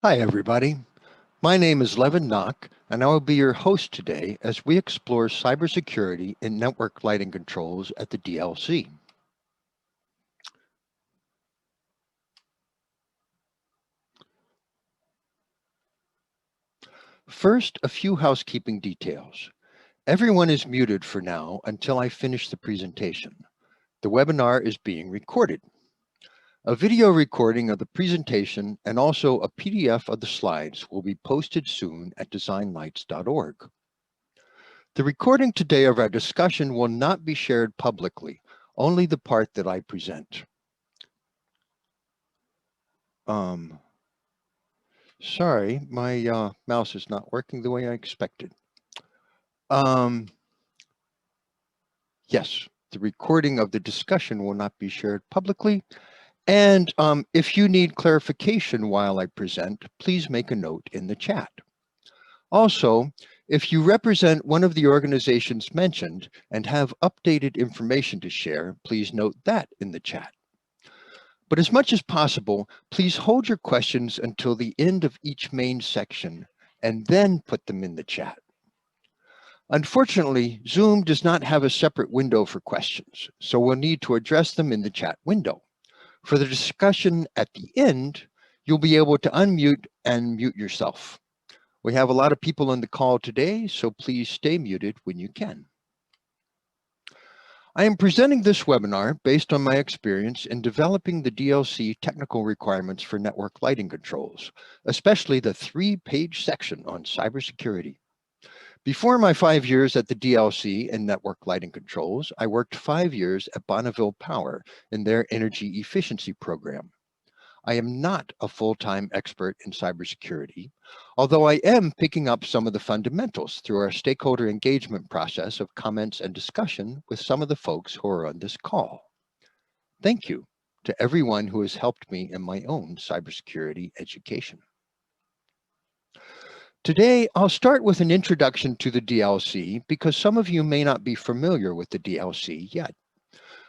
Hi, everybody. My name is Levin Knock, and I will be your host today as we explore cybersecurity in network lighting controls at the DLC. First, a few housekeeping details. Everyone is muted for now until I finish the presentation. The webinar is being recorded. A video recording of the presentation and also a PDF of the slides will be posted soon at designlights.org. The recording today of our discussion will not be shared publicly, only the part that I present. Sorry, my mouse is not working the way I expected. Yes, the recording of the discussion will not be shared publicly. And if you need clarification while I present, please make a note in the chat. Also, if you represent one of the organizations mentioned and have updated information to share, please note that in the chat. But as much as possible, please hold your questions until the end of each main section and then put them in the chat. Unfortunately, Zoom does not have a separate window for questions, so we'll need to address them in the chat window. For the discussion at the end, you'll be able to unmute and mute yourself. We have a lot of people on the call today, so please stay muted when you can. I am presenting this webinar based on my experience in developing the DLC technical requirements for network lighting controls, especially the 3-page section on cybersecurity. Before my 5 years at the DLC in network lighting controls, I worked 5 years at Bonneville Power in their energy efficiency program. I am not a full-time expert in cybersecurity, although I am picking up some of the fundamentals through our stakeholder engagement process of comments and discussion with some of the folks who are on this call. Thank you to everyone who has helped me in my own cybersecurity education. Today, I'll start with an introduction to the DLC because some of you may not be familiar with the DLC yet.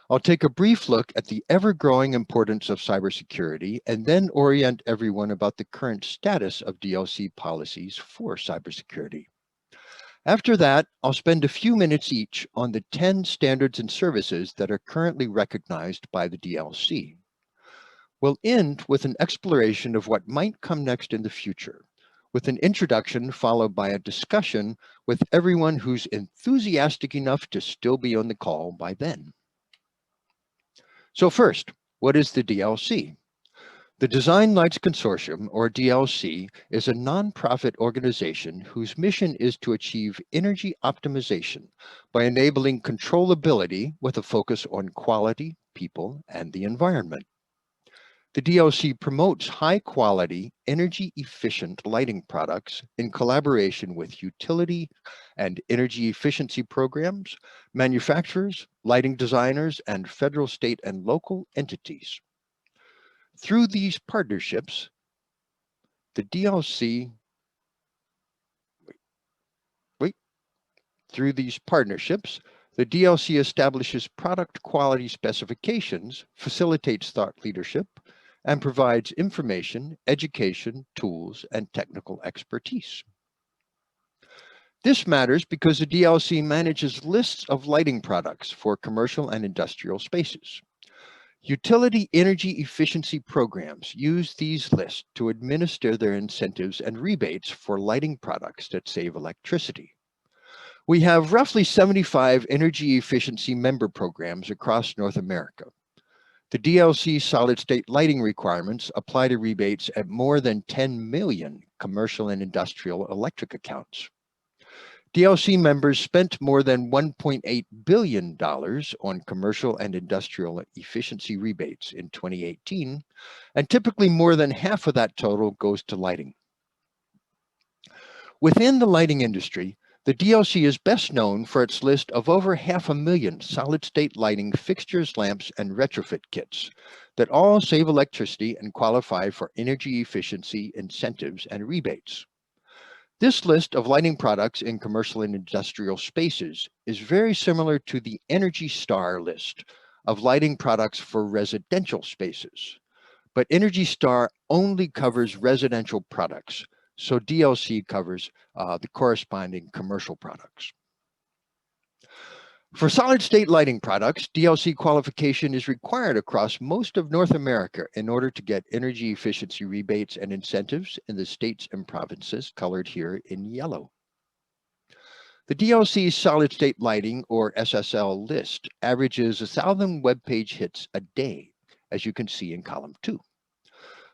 I'll take a brief look at the ever-growing importance of cybersecurity and then orient everyone about the current status of DLC policies for cybersecurity. After that, I'll spend a few minutes each on the 10 standards and services that are currently recognized by the DLC. We'll end with an exploration of what might come next in the future, with an introduction followed by a discussion with everyone who's enthusiastic enough to still be on the call by then. So first, what is the DLC? The Design Lights Consortium, or DLC, is a nonprofit organization whose mission is to achieve energy optimization by enabling controllability with a focus on quality, people, and the environment. The DLC promotes high-quality, energy-efficient lighting products in collaboration with utility and energy efficiency programs, manufacturers, lighting designers, and federal, state, and local entities. Through these partnerships, the DLC establishes product quality specifications, facilitates thought leadership, and provides information, education, tools, and technical expertise. This matters because the DLC manages lists of lighting products for commercial and industrial spaces. Utility energy efficiency programs use these lists to administer their incentives and rebates for lighting products that save electricity. We have roughly 75 energy efficiency member programs across North America. The DLC solid-state lighting requirements apply to rebates at more than 10 million commercial and industrial electric accounts. DLC members spent more than $1.8 billion on commercial and industrial efficiency rebates in 2018, and typically more than half of that total goes to lighting. Within the lighting industry, the DLC is best known for its list of over 500,000 solid-state lighting fixtures, lamps, and retrofit kits that all save electricity and qualify for energy efficiency incentives and rebates. This list of lighting products in commercial and industrial spaces is very similar to the Energy Star list of lighting products for residential spaces. But Energy Star only covers residential products, so DLC covers the corresponding commercial products. For solid-state lighting products, DLC qualification is required across most of North America in order to get energy efficiency rebates and incentives in the states and provinces colored here in yellow. The DLC solid-state lighting, or SSL list, averages 1,000 web page hits a day, as you can see in column 2.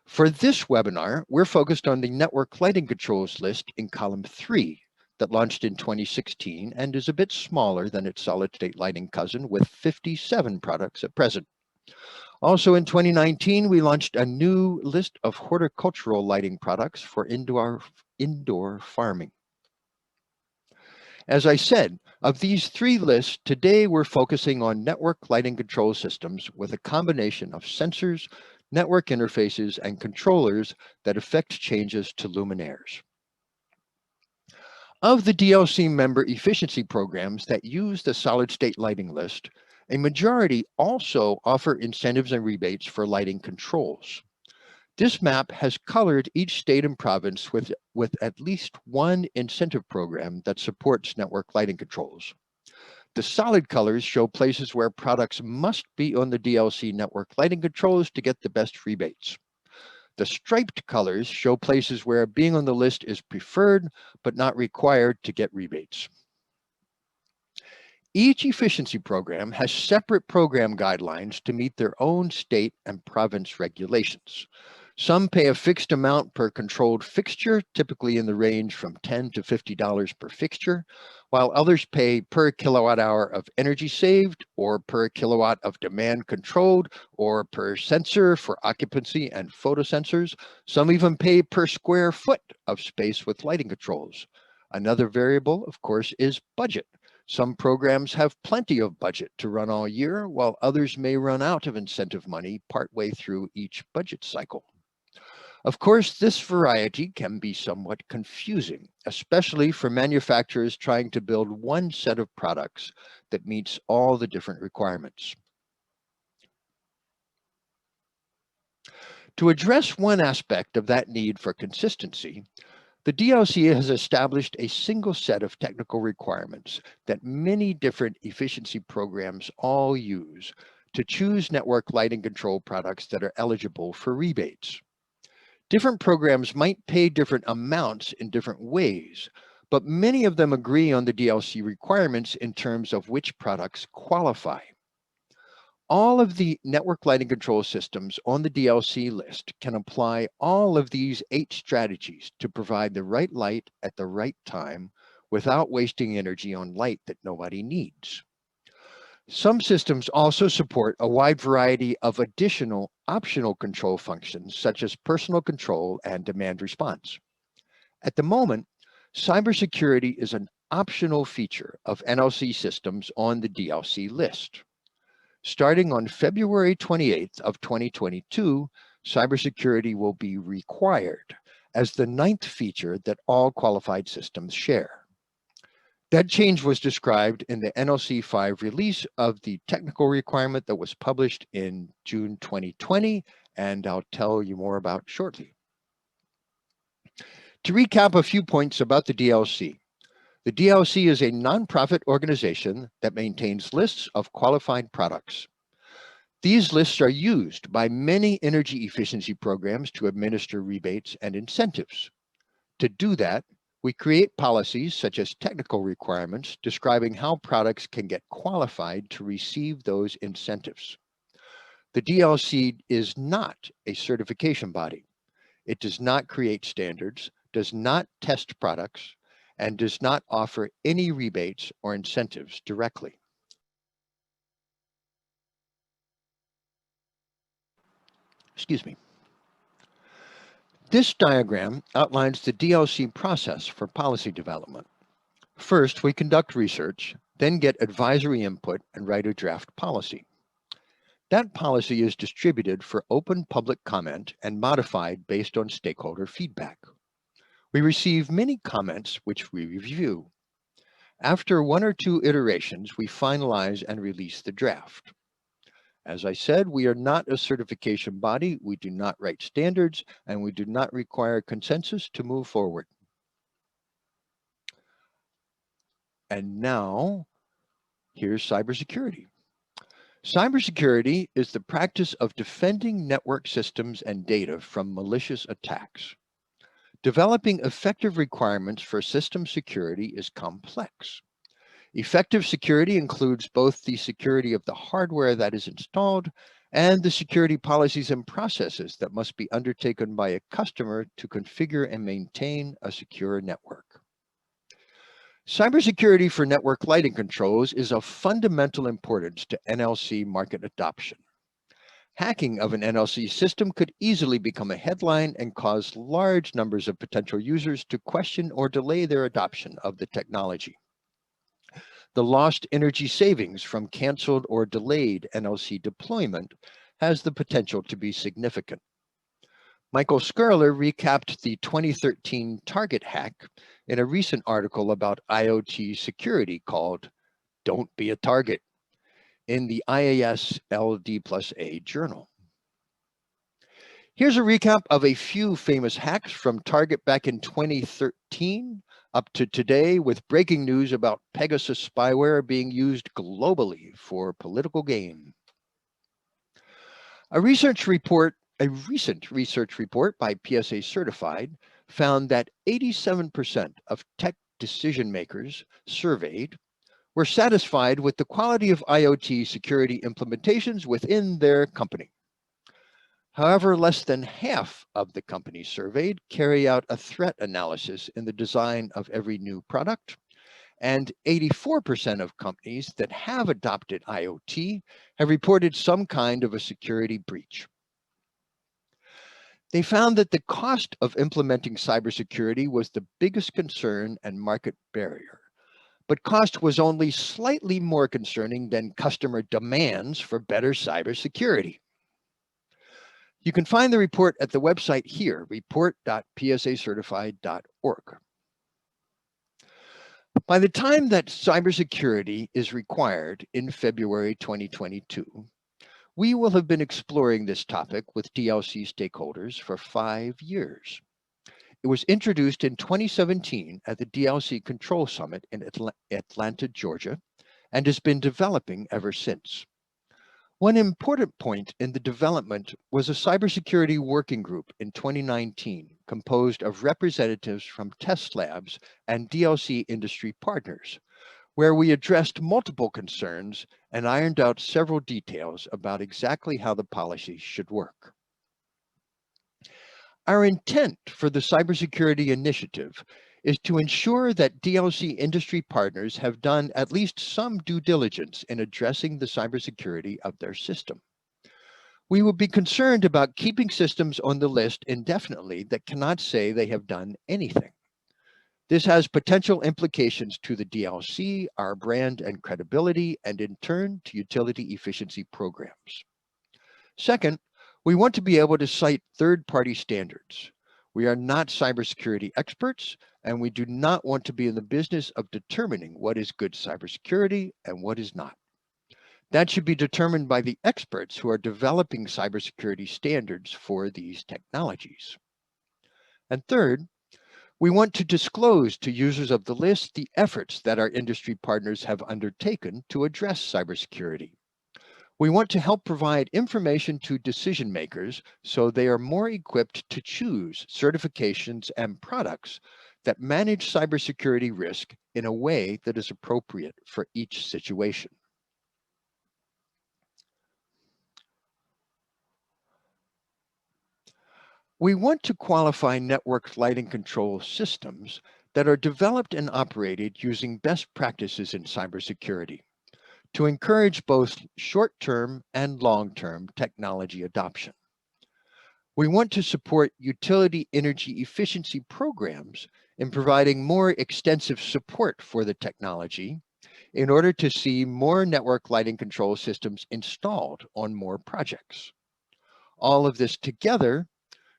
For this webinar, we're focused on the network lighting controls list in column 3 that launched in 2016 and is a bit smaller than its solid-state lighting cousin with 57 products at present. Also in 2019, we launched a new list of horticultural lighting products for indoor farming. As I said, of these 3 lists, today we're focusing on network lighting control systems with a combination of sensors, network interfaces, and controllers that affect changes to luminaires. Of the DLC member efficiency programs that use the solid-state lighting list, a majority also offer incentives and rebates for lighting controls. This map has colored each state and province with at least one incentive program that supports network lighting controls. The solid colors show places where products must be on the DLC network lighting controls to get the best rebates. The striped colors show places where being on the list is preferred but not required to get rebates. Each efficiency program has separate program guidelines to meet their own state and province regulations. Some pay a fixed amount per controlled fixture, typically in the range from $10 to $50 per fixture, while others pay per kilowatt hour of energy saved, or per kilowatt of demand controlled, or per sensor for occupancy and photosensors. Some even pay per square foot of space with lighting controls. Another variable, of course, is budget. Some programs have plenty of budget to run all year, while others may run out of incentive money partway through each budget cycle. Of course, this variety can be somewhat confusing, especially for manufacturers trying to build one set of products that meets all the different requirements. To address one aspect of that need for consistency, the DLC has established a single set of technical requirements that many different efficiency programs all use to choose network lighting control products that are eligible for rebates. Different programs might pay different amounts in different ways, but many of them agree on the DLC requirements in terms of which products qualify. All of the network lighting control systems on the DLC list can apply all of these 8 strategies to provide the right light at the right time without wasting energy on light that nobody needs. Some systems also support a wide variety of additional optional control functions, such as personal control and demand response. At the moment, cybersecurity is an optional feature of NLC systems on the DLC list. Starting on February 28th of 2022, cybersecurity will be required as the 9th feature that all qualified systems share. That change was described in the NLC 5 release of the technical requirement that was published in June 2020, and I'll tell you more about shortly. To recap a few points about the DLC is a nonprofit organization that maintains lists of qualified products. These lists are used by many energy efficiency programs to administer rebates and incentives. To do that, we create policies such as technical requirements describing how products can get qualified to receive those incentives. The DLC is not a certification body. It does not create standards, does not test products, and does not offer any rebates or incentives directly. Excuse me. This diagram outlines the DLC process for policy development. First, we conduct research, then get advisory input and write a draft policy. That policy is distributed for open public comment and modified based on stakeholder feedback. We receive many comments which we review. After 1 or 2 iterations, we finalize and release the draft. As I said, we are not a certification body, we do not write standards, and we do not require consensus to move forward. And now, here's cybersecurity. Cybersecurity is the practice of defending network systems and data from malicious attacks. Developing effective requirements for system security is complex. Effective security includes both the security of the hardware that is installed and the security policies and processes that must be undertaken by a customer to configure and maintain a secure network. Cybersecurity for network lighting controls is of fundamental importance to NLC market adoption. Hacking of an NLC system could easily become a headline and cause large numbers of potential users to question or delay their adoption of the technology. The lost energy savings from canceled or delayed NLC deployment has the potential to be significant. Michael Skurler recapped the 2013 Target hack in a recent article about IoT security called "Don't Be a Target" in the IASLD+A journal. Here's a recap of a few famous hacks from Target back in 2013 up to today, with breaking news about Pegasus spyware being used globally for political gain. A recent research report by PSA Certified found that 87% of tech decision makers surveyed were satisfied with the quality of IoT security implementations within their company. However, less than half of the companies surveyed carry out a threat analysis in the design of every new product, and 84% of companies that have adopted IoT have reported some kind of a security breach. They found that the cost of implementing cybersecurity was the biggest concern and market barrier, but cost was only slightly more concerning than customer demands for better cybersecurity. You can find the report at the website here, report.psacertified.org. By the time that cybersecurity is required in February 2022, we will have been exploring this topic with DLC stakeholders for 5 years. It was introduced in 2017 at the DLC Control Summit in Atlanta, Georgia, and has been developing ever since. One important point in the development was a cybersecurity working group in 2019 composed of representatives from test labs and DLC industry partners, where we addressed multiple concerns and ironed out several details about exactly how the policy should work. Our intent for the cybersecurity initiative is to ensure that DLC industry partners have done at least some due diligence in addressing the cybersecurity of their system. We will be concerned about keeping systems on the list indefinitely that cannot say they have done anything. This has potential implications to the DLC, our brand and credibility, and in turn to utility efficiency programs. Second, we want to be able to cite third-party standards. We are not cybersecurity experts, and we do not want to be in the business of determining what is good cybersecurity and what is not. That should be determined by the experts who are developing cybersecurity standards for these technologies. And third, we want to disclose to users of the list the efforts that our industry partners have undertaken to address cybersecurity. We want to help provide information to decision makers so they are more equipped to choose certifications and products that manage cybersecurity risk in a way that is appropriate for each situation. We want to qualify network lighting control systems that are developed and operated using best practices in cybersecurity to encourage both short-term and long-term technology adoption. We want to support utility energy efficiency programs in providing more extensive support for the technology in order to see more network lighting control systems installed on more projects. All of this together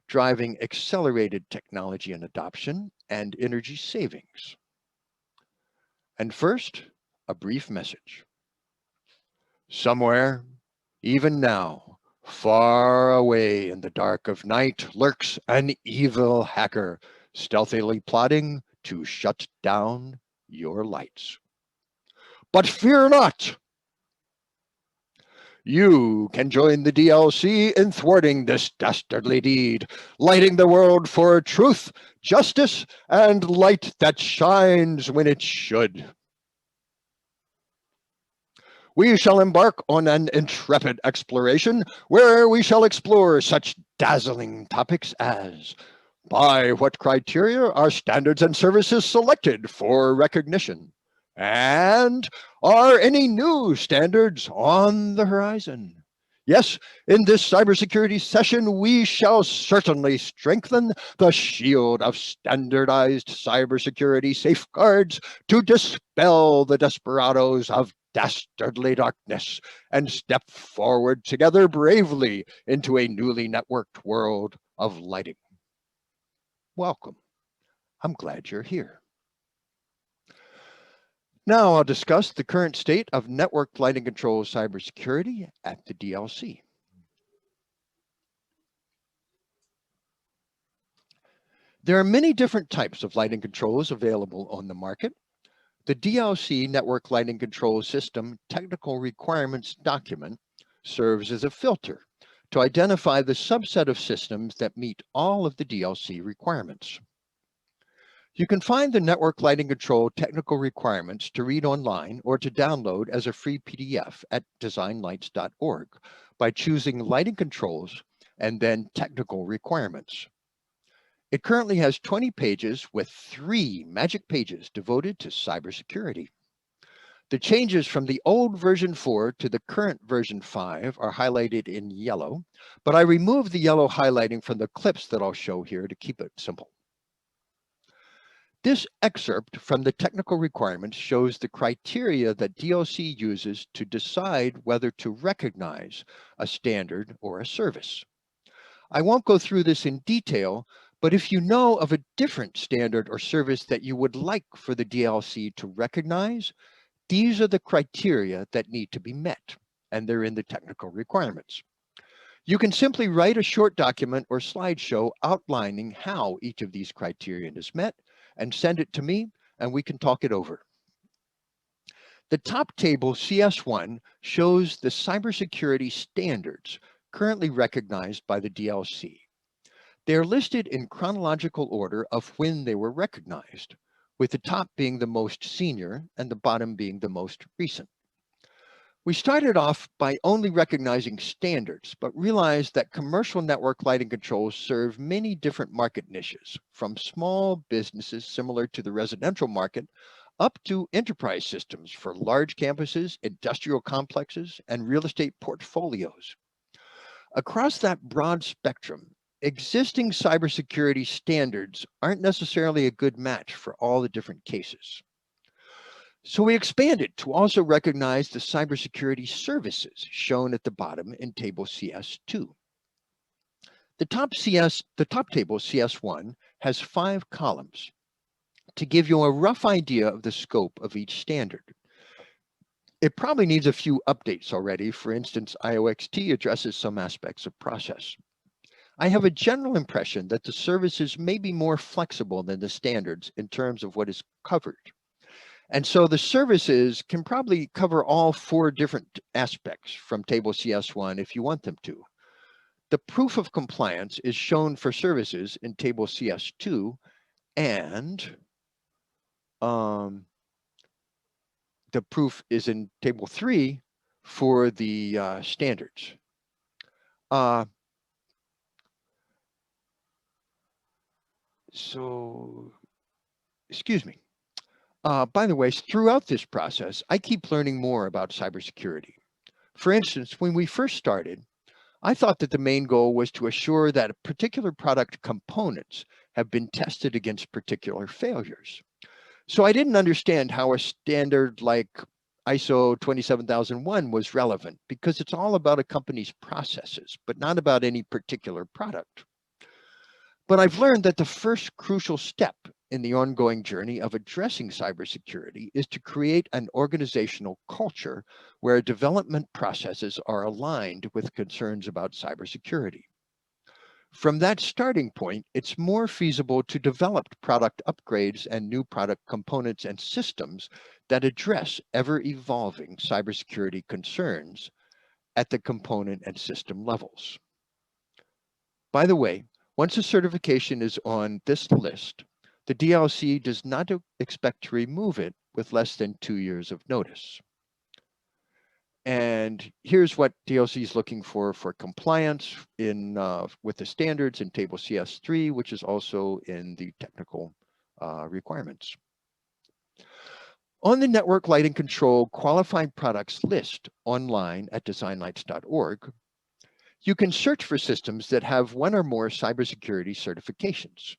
driving accelerated technology and adoption and energy savings. And first, a brief message. Somewhere, Even now, far away in the dark of night lurks an evil hacker, stealthily plotting to shut down your lights. But fear not! You can join the DLC in thwarting this dastardly deed, lighting the world for truth, justice, and light that shines when it should. We shall embark on an intrepid exploration where we shall explore such dazzling topics as: by what criteria are standards and services selected for recognition? And are any new standards on the horizon? Yes, in this cybersecurity session, we shall certainly strengthen the shield of standardized cybersecurity safeguards to dispel the desperados of dastardly darkness and step forward together bravely into a newly networked world of lighting. Welcome. I'm glad you're here. Now I'll discuss the current state of network lighting control cybersecurity at the DLC. There are many different types of lighting controls available on the market. The DLC Network Lighting Control System Technical Requirements document serves as a filter to identify the subset of systems that meet all of the DLC requirements. You can find the network lighting control technical requirements to read online or to download as a free PDF at designlights.org by choosing Lighting Controls and then Technical Requirements. It currently has 20 pages with 3 magic pages devoted to cybersecurity. The changes from the old version 4 to the current version 5 are highlighted in yellow, but I removed the yellow highlighting from the clips that I'll show here to keep it simple. This excerpt from the technical requirements shows the criteria that DLC uses to decide whether to recognize a standard or a service. I won't go through this in detail, but if you know of a different standard or service that you would like for the DLC to recognize, these are the criteria that need to be met, and they're in the technical requirements. You can simply write a short document or slideshow outlining how each of these criteria is met and send it to me, and we can talk it over. The top table, CS1, shows the cybersecurity standards currently recognized by the DLC. They are listed in chronological order of when they were recognized, with the top being the most senior and the bottom being the most recent. We started off by only recognizing standards, but realized that commercial network lighting controls serve many different market niches, from small businesses similar to the residential market, up to enterprise systems for large campuses, industrial complexes, and real estate portfolios. Across that broad spectrum, existing cybersecurity standards aren't necessarily a good match for all the different cases. So we expanded to also recognize the cybersecurity services shown at the bottom in table CS2. The top table, CS1, has 5 columns to give you a rough idea of the scope of each standard. It probably needs a few updates already. For instance, IOXT addresses some aspects of process. I have a general impression that the services may be more flexible than the standards in terms of what is covered. And so the services can probably cover all 4 different aspects from table CS1 if you want them to. The proof of compliance is shown for services in table CS2, and the proof is in table 3 for the standards. Excuse me. By the way, throughout this process, I keep learning more about cybersecurity. For instance, when we first started, I thought that the main goal was to assure that particular product components have been tested against particular failures. So I didn't understand how a standard like ISO 27001 was relevant, because it's all about a company's processes, but not about any particular product. But I've learned that the first crucial step in the ongoing journey of addressing cybersecurity is to create an organizational culture where development processes are aligned with concerns about cybersecurity. From that starting point, it's more feasible to develop product upgrades and new product components and systems that address ever-evolving cybersecurity concerns at the component and system levels. By the way, once a certification is on this list, the DLC does not expect to remove it with less than 2 years of notice. And here's what DLC is looking for compliance with the standards in Table CS3, which is also in the technical requirements. On the Network Lighting Control Qualified Products list online at designlights.org, you can search for systems that have one or more cybersecurity certifications.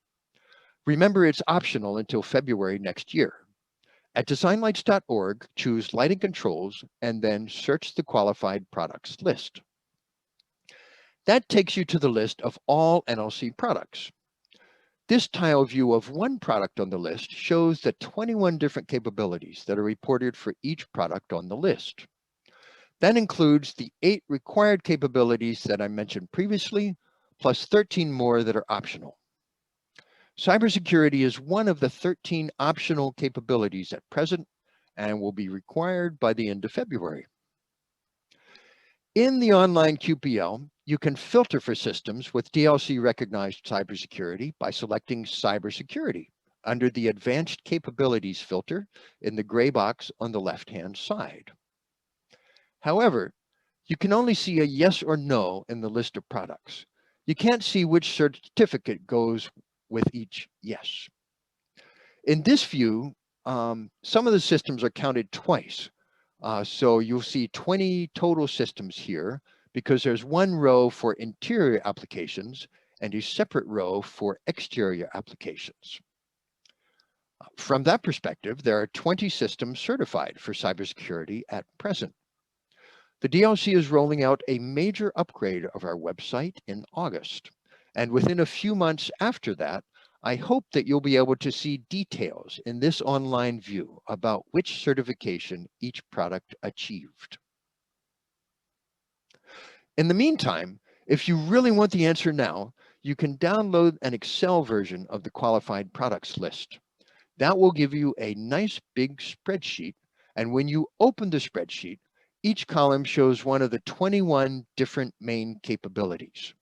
Remember, it's optional until February next year. At designlights.org, choose Lighting Controls and then search the Qualified Products list. That takes you to the list of all NLC products. This tile view of one product on the list shows the 21 different capabilities that are reported for each product on the list. That includes the 8 required capabilities that I mentioned previously, plus 13 more that are optional. Cybersecurity is one of the 13 optional capabilities at present and will be required by the end of February. In the online QPL, you can filter for systems with DLC recognized cybersecurity by selecting Cybersecurity under the Advanced Capabilities filter in the gray box on the left-hand side. However, you can only see a yes or no in the list of products. You can't see which certificate goes with each yes. In this view, some of the systems are counted twice. So you'll see 20 total systems here because there's one row for interior applications and a separate row for exterior applications. From that perspective, there are 20 systems certified for cybersecurity at present. The DLC is rolling out a major upgrade of our website in August. And within a few months after that, I hope that you'll be able to see details in this online view about which certification each product achieved. In the meantime, if you really want the answer now, you can download an Excel version of the qualified products list. That will give you a nice big spreadsheet, and when you open the spreadsheet, each column shows one of the 21 different main capabilities.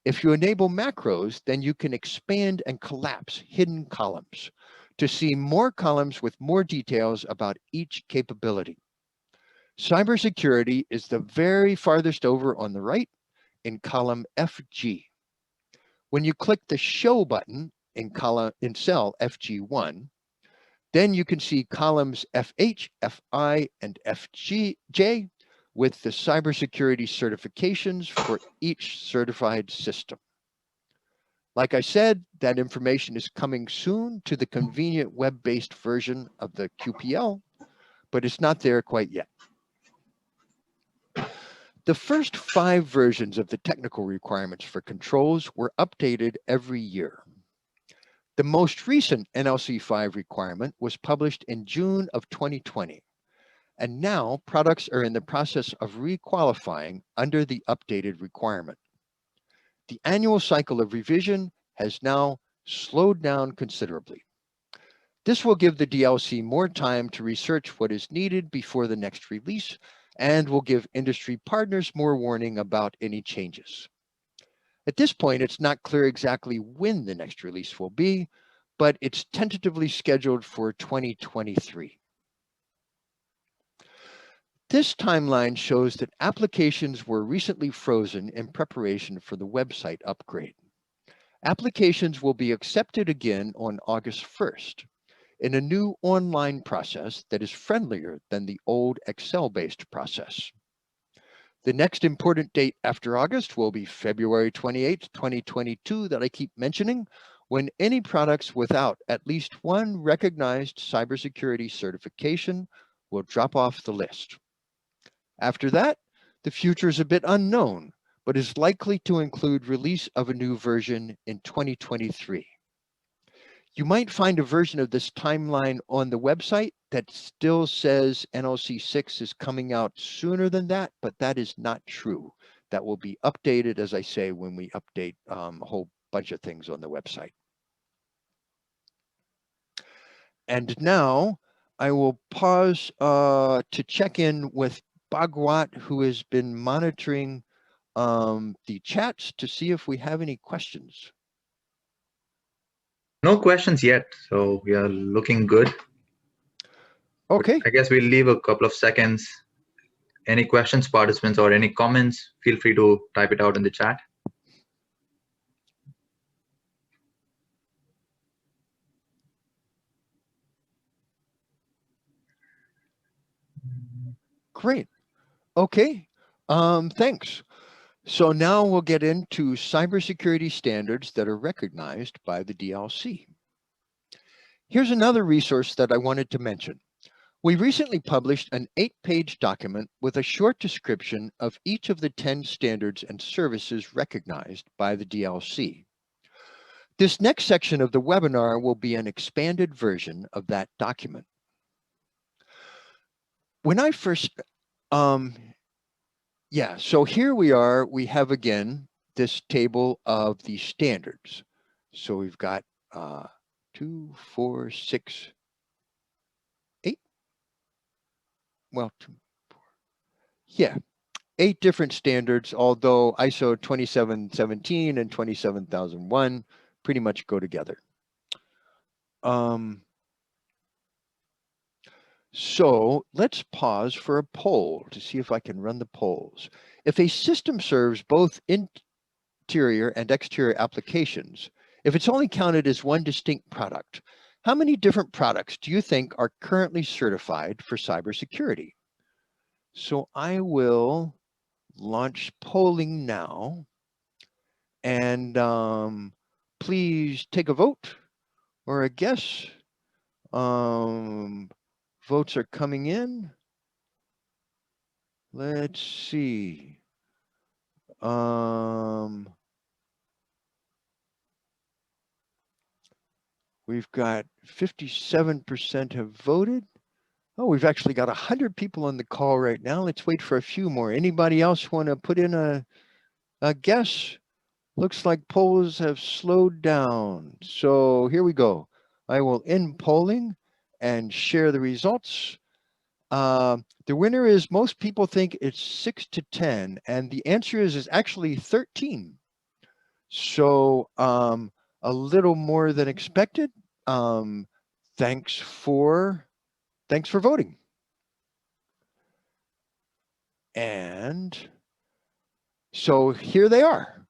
If you enable macros, then you can expand and collapse hidden columns to see more columns with more details about each capability. Cybersecurity is the very farthest over on the right in column FG. When you click the Show button in cell FG1, then you can see columns FH, FI, and FJ with the cybersecurity certifications for each certified system. Like I said, that information is coming soon to the convenient web-based version of the QPL, but it's not there quite yet. The first 5 versions of the technical requirements for controls were updated every year. The most recent NLC 5 requirement was published in June of 2020. And now products are in the process of requalifying under the updated requirement. The annual cycle of revision has now slowed down considerably. This will give the DLC more time to research what is needed before the next release and will give industry partners more warning about any changes. At this point, it's not clear exactly when the next release will be, but it's tentatively scheduled for 2023. This timeline shows that applications were recently frozen in preparation for the website upgrade. Applications will be accepted again on August 1st in a new online process that is friendlier than the old Excel-based process. The next important date after August will be February 28, 2022 that I keep mentioning, when any products without at least one recognized cybersecurity certification will drop off the list. After that, the future is a bit unknown, but is likely to include release of a new version in 2023. You might find a version of this timeline on the website that still says NLC 6 is coming out sooner than that, but that is not true. That will be updated, as I say, when we update a whole bunch of things on the website. And now I will pause to check in with Bhagwat, who has been monitoring the chats to see if we have any questions. No questions yet, so we are looking good. Okay. But I guess we'll leave a couple of seconds. Any questions, participants, or any comments, feel free to type it out in the chat. Great. Okay. Thanks. So now we'll get into cybersecurity standards that are recognized by the DLC. Here's another resource that I wanted to mention. We recently published an 8-page document with a short description of each of the 10 standards and services recognized by the DLC. This next section of the webinar will be an expanded version of that document. When I first, so here we are, we have again this table of the standards. So we've got 2, 4, 6, 8. Well, 2, 4. Yeah, 8 different standards, although ISO 27017 and 27001 pretty much go together. So let's pause for a poll to see if I can run the polls. If a system serves both interior and exterior applications, if it's only counted as one distinct product, how many different products do you think are currently certified for cybersecurity? So I will launch polling now, and please take a vote or a guess. Votes are coming in. Let's see. We've got 57% have voted. Oh, we've actually got 100 people on the call right now. Let's wait for a few more. Anybody else want to put in a guess? Looks like polls have slowed down. So here we go. I will end polling and share the results. The winner is, most people think it's 6 to 10, and the answer is actually 13. So a little more than expected. Thanks for voting. And so here they are.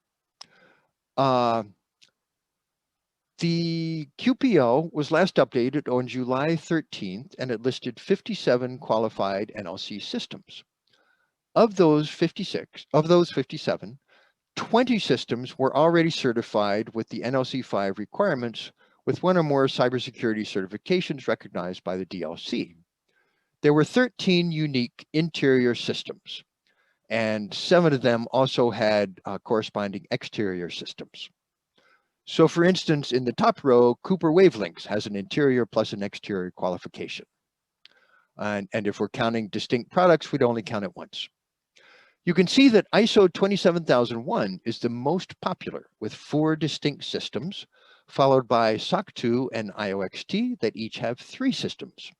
The QPL was last updated on July 13th, and it listed 57 qualified NLC systems. Of those 57, 20 systems were already certified with the NLC 5 requirements, with one or more cybersecurity certifications recognized by the DLC. There were 13 unique interior systems, and 7 of them also had corresponding exterior systems. So for instance, in the top row, Cooper Wavelengths has an interior plus an exterior qualification. And if we're counting distinct products, we'd only count it once. You can see that ISO 27001 is the most popular, with 4 distinct systems, followed by SOC 2 and IOXT that each have 3 systems.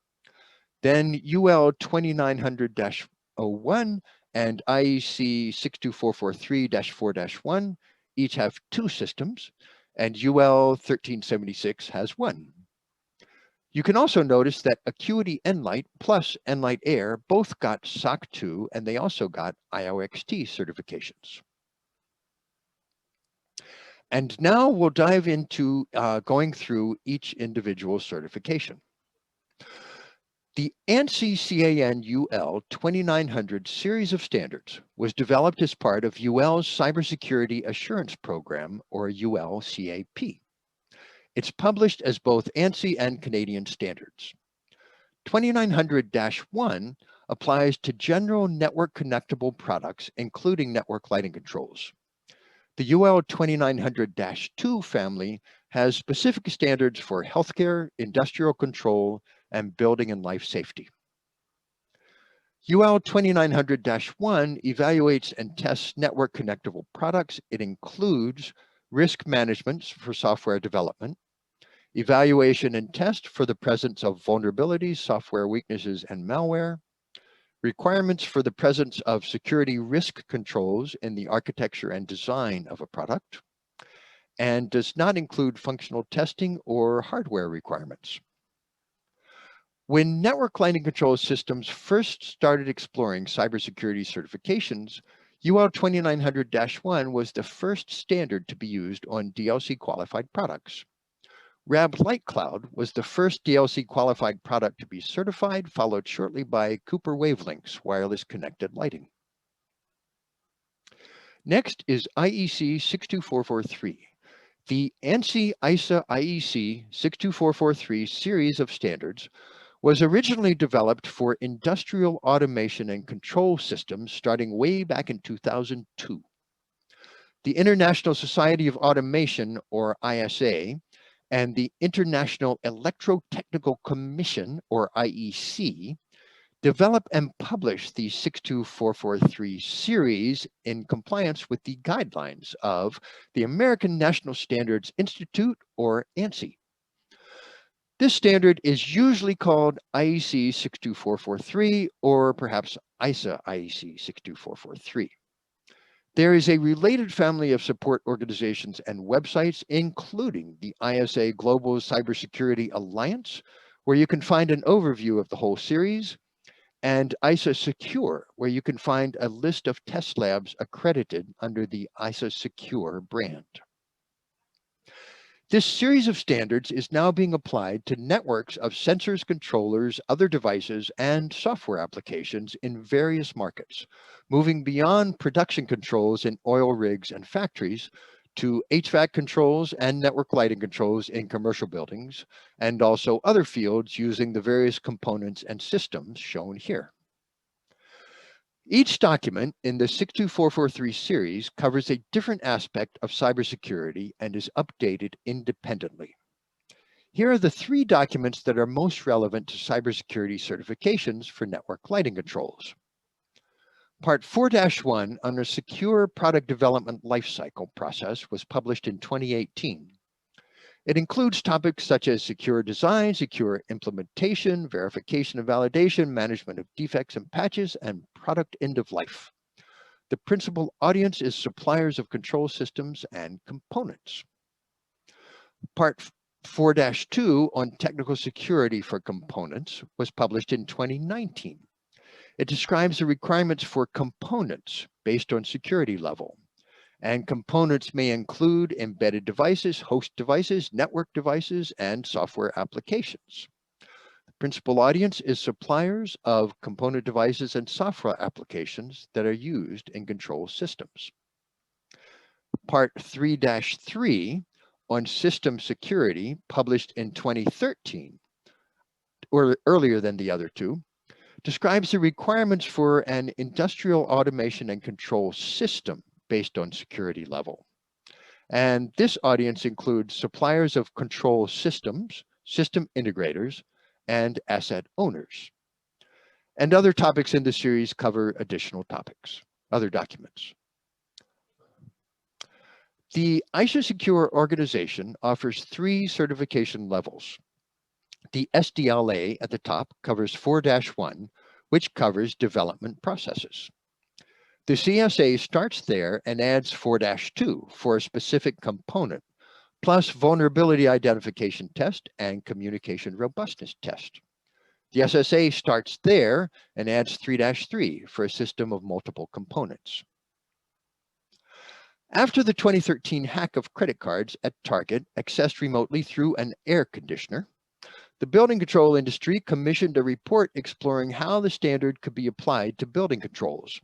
Then UL 2900-01 and IEC 62443-4-1 each have 2 systems, and UL 1376 has 1. You can also notice that Acuity Nlight plus Nlight Air both got SOC 2, and they also got IOXT certifications. And now we'll dive into going through each individual certification. The ANSI CAN UL 2900 series of standards was developed as part of UL's Cybersecurity Assurance Program, or UL-CAP. It's published as both ANSI and Canadian standards. 2900-1 applies to general network connectable products, including network lighting controls. The UL 2900-2 family has specific standards for healthcare, industrial control, and building and life safety. UL 2900-1 evaluates and tests network connectable products. It includes risk management for software development, evaluation and test for the presence of vulnerabilities, software weaknesses, and malware, requirements for the presence of security risk controls in the architecture and design of a product, and does not include functional testing or hardware requirements. When network lighting control systems first started exploring cybersecurity certifications, UL 2900-1 was the first standard to be used on DLC qualified products. RAB Light Cloud was the first DLC qualified product to be certified, followed shortly by Cooper Wavelengths wireless connected lighting. Next is IEC 62443. The ANSI ISA IEC 62443 series of standards was originally developed for industrial automation and control systems starting way back in 2002. The International Society of Automation, or ISA, and the International Electrotechnical Commission, or IEC, develop and publish the 62443 series in compliance with the guidelines of the American National Standards Institute, or ANSI. This standard is usually called IEC 62443 or perhaps ISA IEC 62443. There is a related family of support organizations and websites, including the ISA Global Cybersecurity Alliance, where you can find an overview of the whole series, and ISASecure, where you can find a list of test labs accredited under the ISASecure brand. This series of standards is now being applied to networks of sensors, controllers, other devices, and software applications in various markets, moving beyond production controls in oil rigs and factories to HVAC controls and network lighting controls in commercial buildings, and also other fields using the various components and systems shown here. Each document in the 62443 series covers a different aspect of cybersecurity and is updated independently. Here are the 3 documents that are most relevant to cybersecurity certifications for network lighting controls. Part 4-1 on a secure product development lifecycle process was published in 2018. It includes topics such as secure design, secure implementation, verification and validation, management of defects and patches, and product end of life. The principal audience is suppliers of control systems and components. Part 4-2 on technical security for components was published in 2019. It describes the requirements for components based on security level. And components may include embedded devices, host devices, network devices, and software applications. The principal audience is suppliers of component devices and software applications that are used in control systems. Part 3-3 on system security, published in 2013, or earlier than the other 2, describes the requirements for an industrial automation and control system based on security level. And this audience includes suppliers of control systems, system integrators, and asset owners. And other topics in the series cover additional topics, other documents. The ISASecure organization offers 3 certification levels. The SDLA at the top covers 4-1, which covers development processes. The CSA starts there and adds 4-2 for a specific component, plus vulnerability identification test and communication robustness test. The SSA starts there and adds 3-3 for a system of multiple components. After the 2013 hack of credit cards at Target accessed remotely through an air conditioner, the building control industry commissioned a report exploring how the standard could be applied to building controls.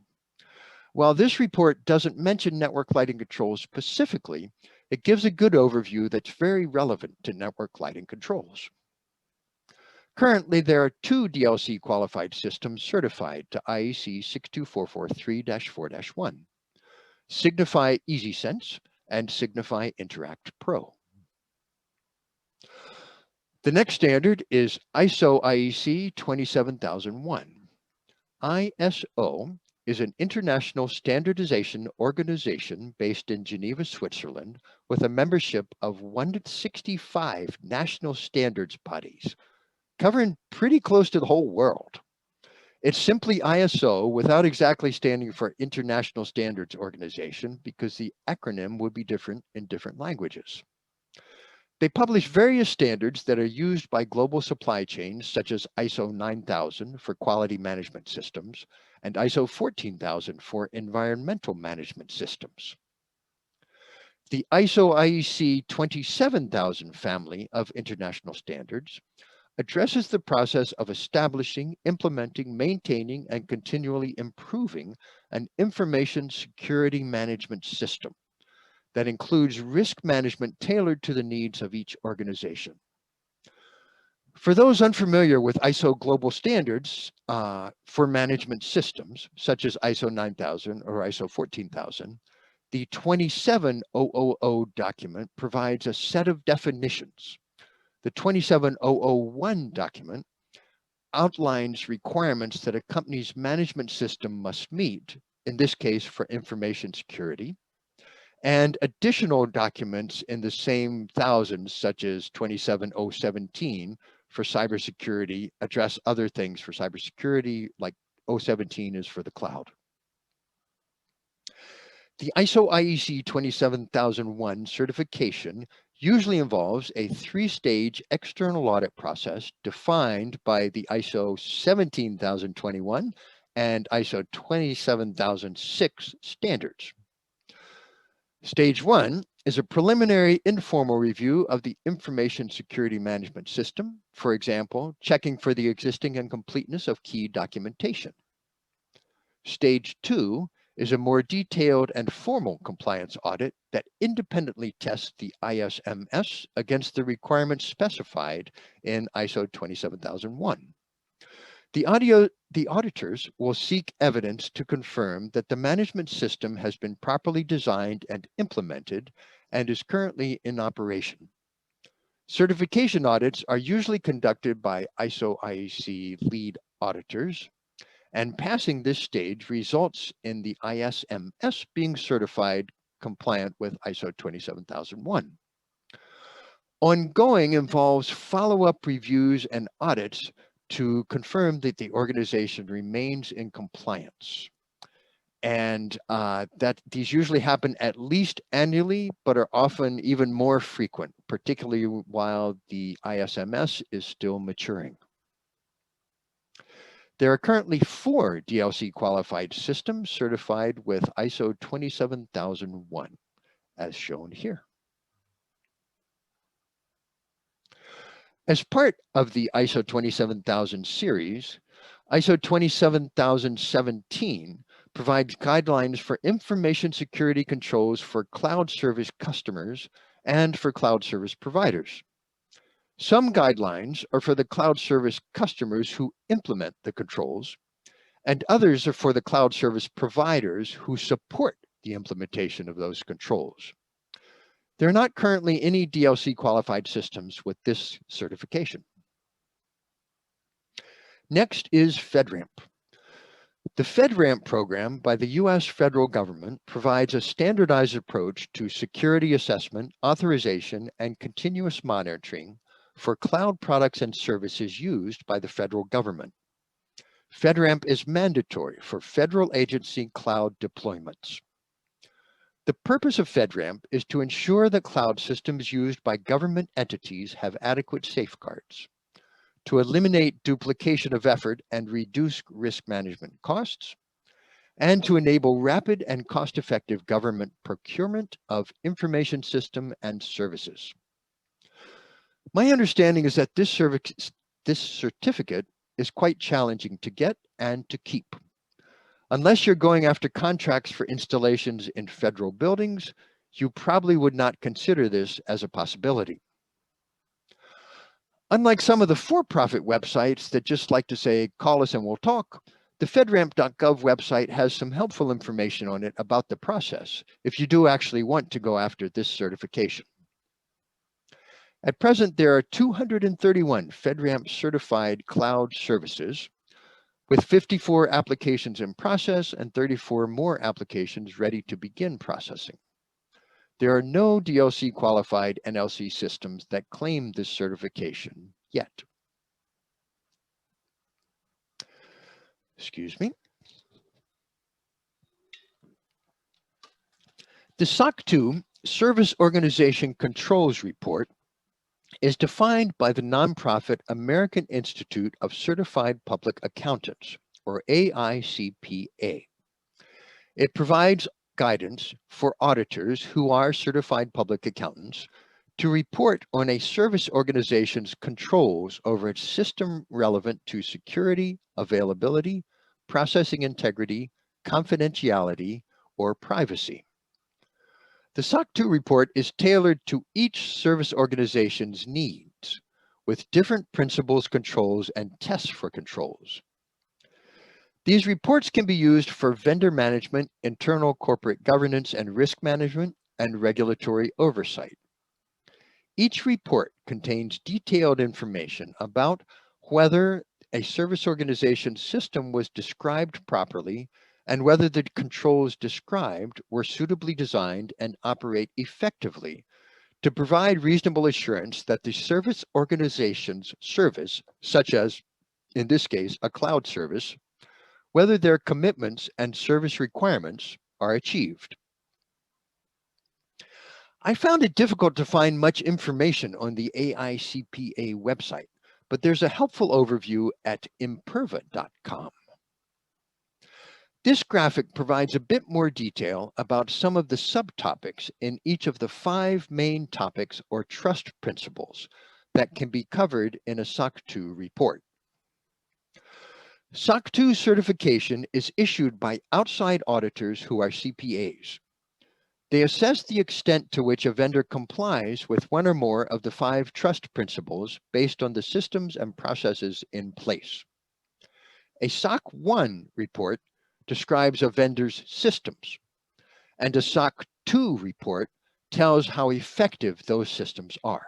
While this report doesn't mention network lighting controls specifically, it gives a good overview that's very relevant to network lighting controls. Currently, there are 2 DLC qualified systems certified to IEC 62443-4-1, Signify EasySense and Signify Interact Pro. The next standard is ISO/IEC 27001. ISO is an international standardization organization based in Geneva, Switzerland, with a membership of 165 national standards bodies, covering pretty close to the whole world. It's simply ISO without exactly standing for International Standards Organization because the acronym would be different in different languages. They publish various standards that are used by global supply chains, such as ISO 9000 for quality management systems and ISO 14000 for environmental management systems. The ISO/IEC 27000 family of international standards addresses the process of establishing, implementing, maintaining, and continually improving an information security management system that includes risk management tailored to the needs of each organization. For those unfamiliar with ISO global standards for management systems, such as ISO 9000 or ISO 14000, the 27000 document provides a set of definitions. The 27001 document outlines requirements that a company's management system must meet, in this case for information security, and additional documents in the same thousands, such as 27017 for cybersecurity, address other things for cybersecurity, like 017 is for the cloud. The ISO/IEC 27001 certification usually involves a three-stage external audit process defined by the ISO 17021 and ISO 27006 standards. Stage 1 is a preliminary informal review of the information security management system, for example, checking for the existing and completeness of key documentation. Stage 2 is a more detailed and formal compliance audit that independently tests the ISMS against the requirements specified in ISO 27001. The auditors will seek evidence to confirm that the management system has been properly designed and implemented and is currently in operation. Certification audits are usually conducted by ISO/IEC lead auditors, and passing this stage results in the ISMS being certified compliant with ISO 27001. Ongoing involves follow-up reviews and audits to confirm that the organization remains in compliance. And that these usually happen at least annually, but are often even more frequent, particularly while the ISMS is still maturing. There are currently 4 DLC qualified systems certified with ISO 27001, as shown here. As part of the ISO 27000 series, ISO 27017 provides guidelines for information security controls for cloud service customers and for cloud service providers. Some guidelines are for the cloud service customers who implement the controls, and others are for the cloud service providers who support the implementation of those controls. There are not currently any DLC qualified systems with this certification. Next is FedRAMP. The FedRAMP program by the US federal government provides a standardized approach to security assessment, authorization, and continuous monitoring for cloud products and services used by the federal government. FedRAMP is mandatory for federal agency cloud deployments. The purpose of FedRAMP is to ensure that cloud systems used by government entities have adequate safeguards, to eliminate duplication of effort and reduce risk management costs, and to enable rapid and cost-effective government procurement of information system and services. My understanding is that this certificate is quite challenging to get and to keep. Unless you're going after contracts for installations in federal buildings, you probably would not consider this as a possibility. Unlike some of the for-profit websites that just like to say, call us and we'll talk, the fedramp.gov website has some helpful information on it about the process if you do actually want to go after this certification. At present, there are 231 FedRAMP certified cloud services, with 54 applications in process and 34 more applications ready to begin processing. There are no DLC qualified NLC systems that claim this certification yet. Excuse me. The SOC 2 Service Organization Controls Report is defined by the nonprofit American Institute of Certified Public Accountants, or AICPA. It provides guidance for auditors who are certified public accountants to report on a service organization's controls over its system relevant to security, availability, processing integrity, confidentiality, or privacy. The SOC 2 report is tailored to each service organization's needs, with different principles, controls, and tests for controls. These reports can be used for vendor management, internal corporate governance and risk management, and regulatory oversight. Each report contains detailed information about whether a service organization's system was described properly and whether the controls described were suitably designed and operate effectively to provide reasonable assurance that the service organization's service, such as, in this case, a cloud service, whether their commitments and service requirements are achieved. I found it difficult to find much information on the AICPA website, but there's a helpful overview at imperva.com. This graphic provides a bit more detail about some of the subtopics in each of the 5 main topics or trust principles that can be covered in a SOC 2 report. SOC 2 certification is issued by outside auditors who are CPAs. They assess the extent to which a vendor complies with one or more of the 5 trust principles based on the systems and processes in place. A SOC 1 report describes a vendor's systems, and a SOC 2 report tells how effective those systems are.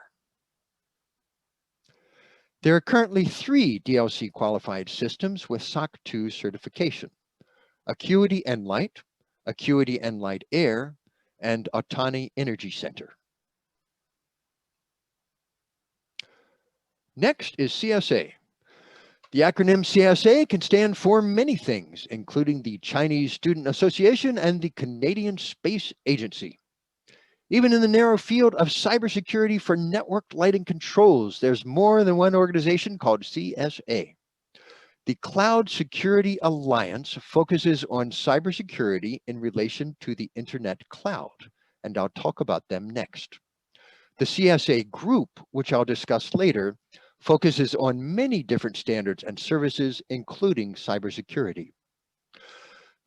There are currently 3 DLC qualified systems with SOC 2 certification: Acuity Nlight, Acuity Nlight Air, and Autonomy Energy Center. Next is CSA. The acronym CSA can stand for many things, including the Chinese Student Association and the Canadian Space Agency. Even in the narrow field of cybersecurity for network lighting controls, there's more than one organization called CSA. The Cloud Security Alliance focuses on cybersecurity in relation to the Internet cloud, and I'll talk about them next. The CSA group, which I'll discuss later, focuses on many different standards and services, including cybersecurity.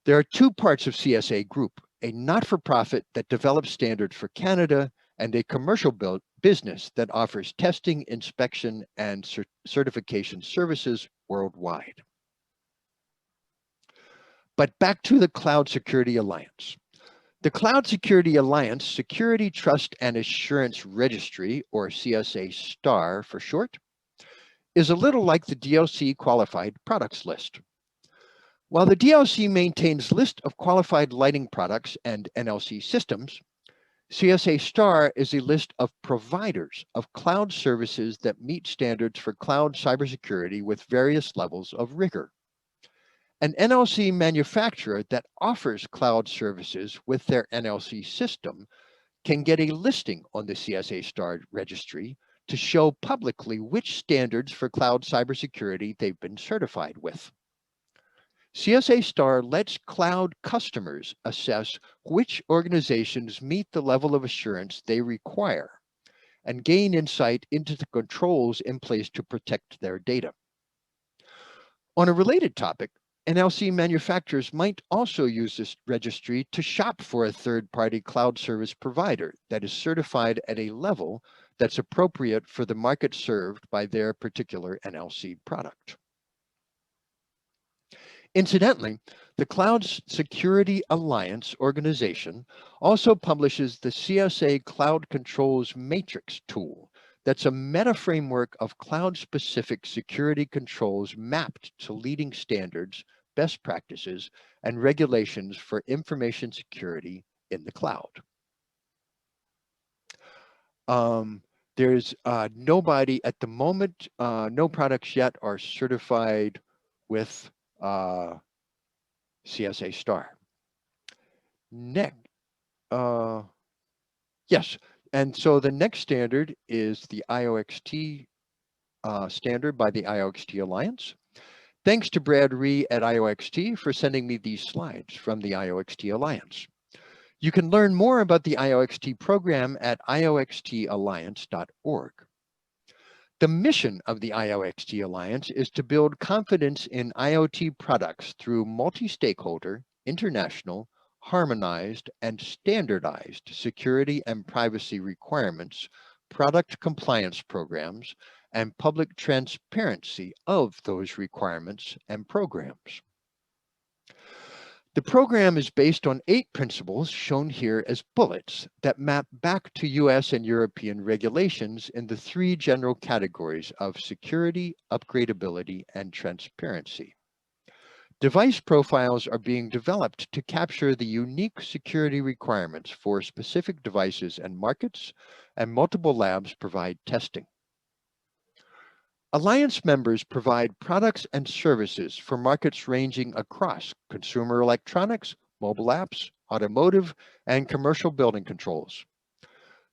There are 2 parts of CSA group: a not-for-profit that develops standards for Canada, and a commercial business that offers testing, inspection, and certification services worldwide. But back to the Cloud Security Alliance. The Cloud Security Alliance Security, Trust, and Assurance Registry, or CSA STAR for short, is a little like the DLC qualified products list. While the DLC maintains list of qualified lighting products and NLC systems, CSA STAR is a list of providers of cloud services that meet standards for cloud cybersecurity with various levels of rigor. An NLC manufacturer that offers cloud services with their NLC system can get a listing on the CSA STAR registry to show publicly which standards for cloud cybersecurity they've been certified with. CSA STAR lets cloud customers assess which organizations meet the level of assurance they require and gain insight into the controls in place to protect their data. On a related topic, NLC manufacturers might also use this registry to shop for a third-party cloud service provider that is certified at a level that's appropriate for the market served by their particular NLC product. Incidentally, the Cloud Security Alliance organization also publishes the CSA Cloud Controls Matrix tool that's a meta framework of cloud-specific security controls mapped to leading standards, best practices, and regulations for information security in the cloud. There's nobody at the moment, no products yet are certified with CSA star. Next, yes, and so the next standard is the IOXT standard by the IOXT Alliance. Thanks to Brad Ree at IOXT for sending me these slides from the IOXT Alliance. You can learn more about the IOXT program at ioxtalliance.org. The mission of the IOXT Alliance is to build confidence in IoT products through multi-stakeholder, international, harmonized, and standardized security and privacy requirements, product compliance programs, and public transparency of those requirements and programs. The program is based on 8 principles shown here as bullets that map back to US and European regulations in the 3 general categories of security, upgradability, and transparency. Device profiles are being developed to capture the unique security requirements for specific devices and markets, and multiple labs provide testing. Alliance members provide products and services for markets ranging across consumer electronics, mobile apps, automotive, and commercial building controls.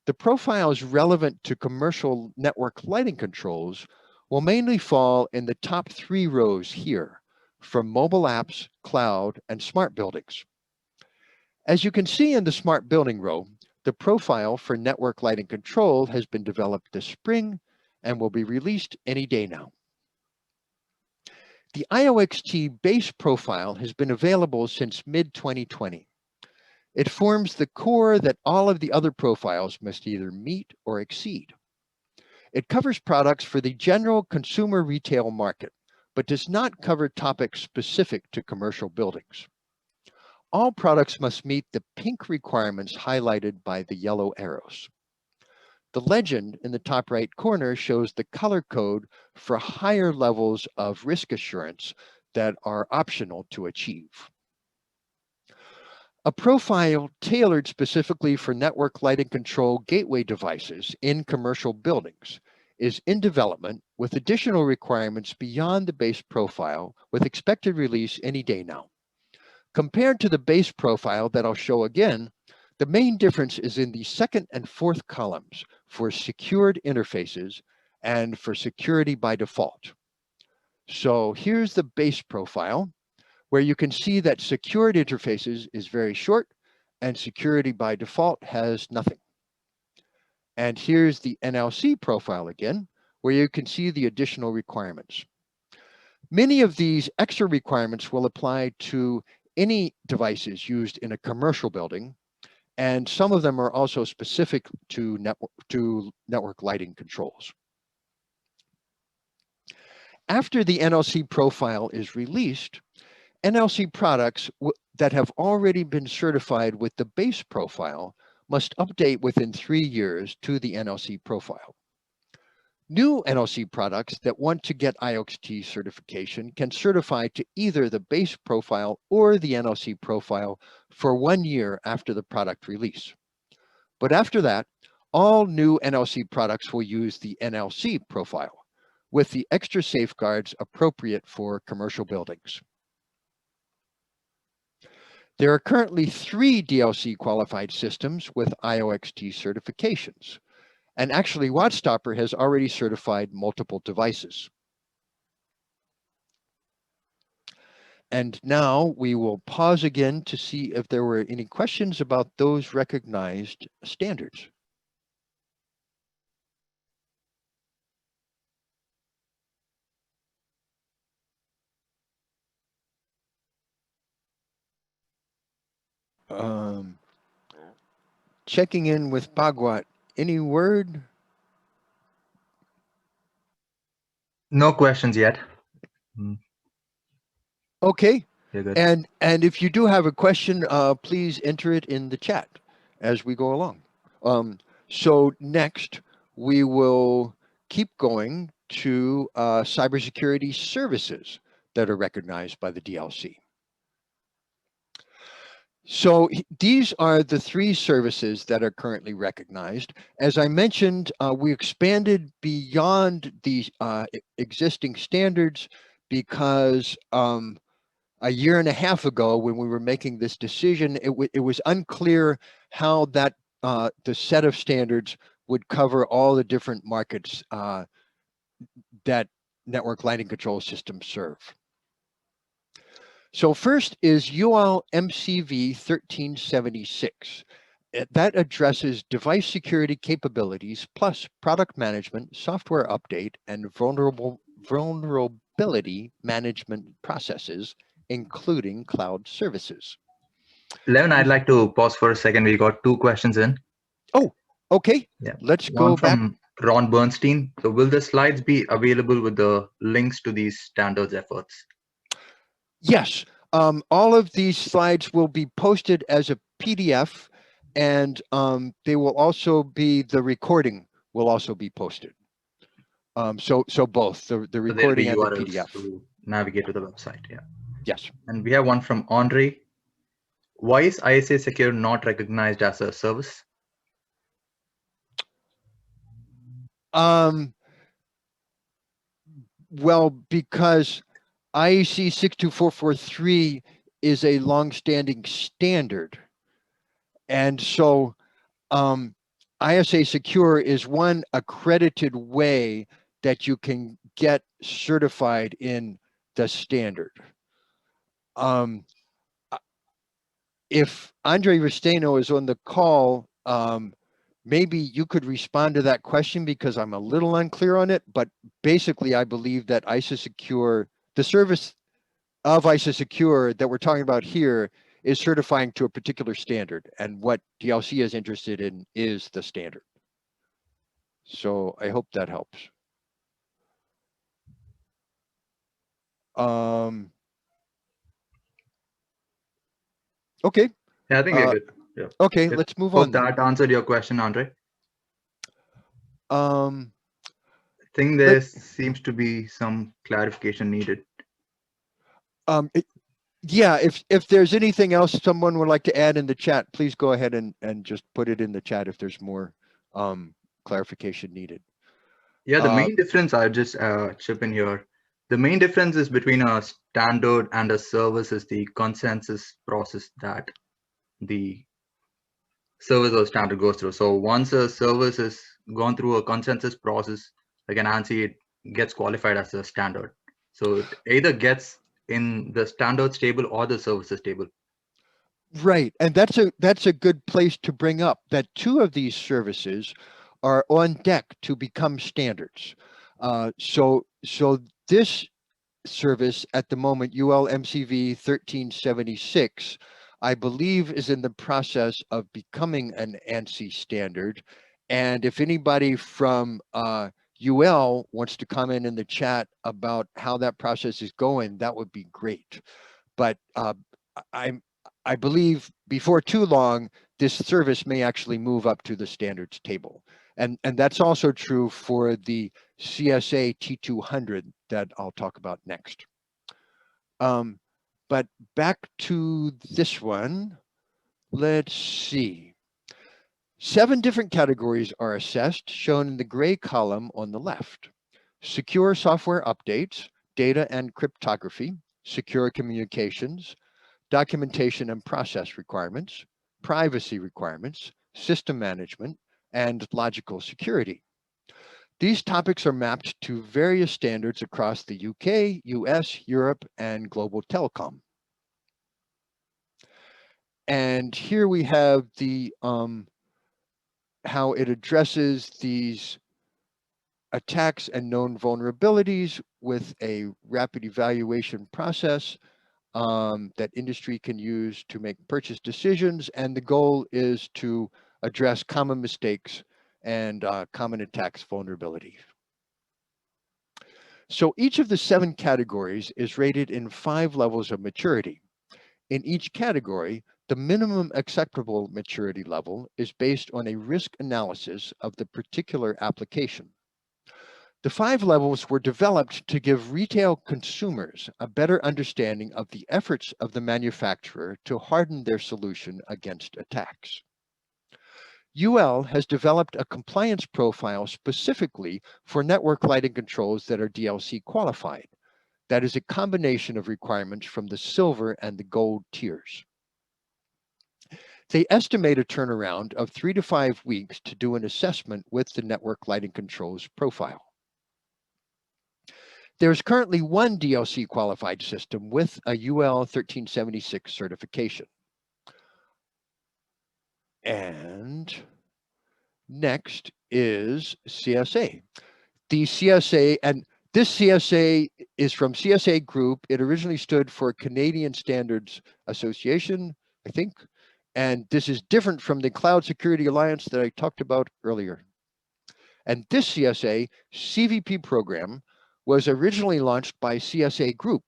The profiles relevant to commercial network lighting controls will mainly fall in the top 3 rows here, from mobile apps, cloud, and smart buildings. As you can see in the smart building row, the profile for network lighting control has been developed this spring and will be released any day now. The IOXT base profile has been available since mid-2020. It forms the core that all of the other profiles must either meet or exceed. It covers products for the general consumer retail market, but does not cover topics specific to commercial buildings. All products must meet the pink requirements highlighted by the yellow arrows. The legend in the top right corner shows the color code for higher levels of risk assurance that are optional to achieve. A profile tailored specifically for network lighting control gateway devices in commercial buildings is in development with additional requirements beyond the base profile, with expected release any day now. Compared to the base profile that I'll show again, the main difference is in the second and fourth columns for secured interfaces and for security by default. So here's the base profile, where you can see that secured interfaces is very short and security by default has nothing. And here's the NLC profile again, where you can see the additional requirements. Many of these extra requirements will apply to any devices used in a commercial building, and some of them are also specific to network lighting controls. After the NLC profile is released, NLC products that have already been certified with the base profile must update within 3 years to the NLC profile. New NLC products that want to get IOXT certification can certify to either the base profile or the NLC profile for 1 year after the product release. But after that, all new NLC products will use the NLC profile, with the extra safeguards appropriate for commercial buildings. There are currently 3 DLC qualified systems with IOXT certifications. And actually, WattStopper has already certified multiple devices. And now we will pause again to see if there were any questions about those recognized standards. Checking in with Bhagwat, any word? No questions yet. Okay. You're good. And if you do have a question, please enter it in the chat as we go along. So next, we will keep going to cybersecurity services that are recognized by the DLC. So these are the 3 services that are currently recognized. As I mentioned, we expanded beyond the existing standards because a year and a half ago, when we were making this decision, it was unclear how that the set of standards would cover all the different markets that network lighting control systems serve. So first is UL MCV 1376. That addresses device security capabilities plus product management, software update, and vulnerability management processes, including cloud services. Levin, I'd like to pause for a second. We got 2 questions in. Oh, okay. Yeah. Let's One go back. from Ron Bernstein. So will the slides be available with the links to these standards efforts? Yes. All of these slides will be posted as a PDF, and they will also be, the recording will also be posted. So both the recording and the URLs PDF. to navigate to the website. Yeah. Yes. And we have one from Andre. Why is ISASecure not recognized as a service? Well, because IEC 62443 is a long-standing standard, and so ISASecure is one accredited way that you can get certified in the standard. If Andre Restaino is on the call, maybe you could respond to that question, because I'm a little unclear on it, but basically I believe that ISASecure, the service of ISASecure that we're talking about here, is certifying to a particular standard, and what DLC is interested in is the standard. So I hope that helps. Okay. Yeah, I think we're good. Yeah. Okay, Good. let's move Hope on then. that answered your question, Andre. I think there seems to be some clarification needed. Yeah, if there's anything else someone would like to add in the chat, please go ahead and just put it in the chat if there's more clarification needed. Yeah, the main difference, I'll just chip in here. The main difference is between a standard and a service is the consensus process that the service or standard goes through. So once a service has gone through a consensus process, like an ANSI, it gets qualified as a standard. So it either gets in the standards table or the services table. Right, and that's a good place to bring up that 2 of these services are on deck to become standards. So this service at the moment, UL MCV 1376, I believe is in the process of becoming an ANSI standard. And if anybody from UL wants to comment in the chat about how that process is going, that would be great. But I believe before too long, this service may actually move up to the standards table. And that's also true for the CSA T200 that I'll talk about next. But back to this one, let's see. 7 different categories are assessed, shown in the gray column on the left. Secure software updates, data and cryptography, secure communications, documentation and process requirements, privacy requirements, system management, and logical security. These topics are mapped to various standards across the UK, US, Europe, and global telecom. And here we have the how it addresses these attacks and known vulnerabilities with a rapid evaluation process that industry can use to make purchase decisions. And the goal is to address common mistakes and common attacks vulnerabilities. So each of the 7 categories is rated in 5 levels of maturity. In each category, The minimum acceptable maturity level is based on a risk analysis of the particular application. The 5 levels were developed to give retail consumers a better understanding of the efforts of the manufacturer to harden their solution against attacks. UL has developed a compliance profile specifically for network lighting controls that are DLC qualified. That is a combination of requirements from the silver and the gold tiers. They estimate a turnaround of 3 to 5 weeks to do an assessment with the network lighting controls profile. There is currently one DLC qualified system with a UL 1376 certification. And next is CSA. The CSA, and this CSA is from CSA Group. It originally stood for Canadian Standards Association, I think. And this is different from the Cloud Security Alliance that I talked about earlier. And this CSA CVP program was originally launched by CSA Group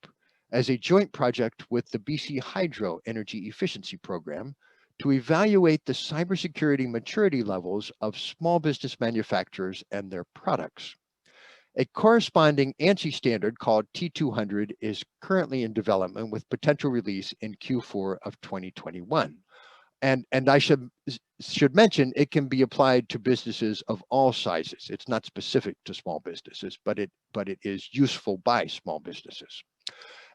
as a joint project with the BC Hydro Energy Efficiency Program to evaluate the cybersecurity maturity levels of small business manufacturers and their products. A corresponding ANSI standard called T200 is currently in development with potential release in Q4 of 2021. And I should mention it can be applied to businesses of all sizes. It's not specific to small businesses, but it is useful by small businesses.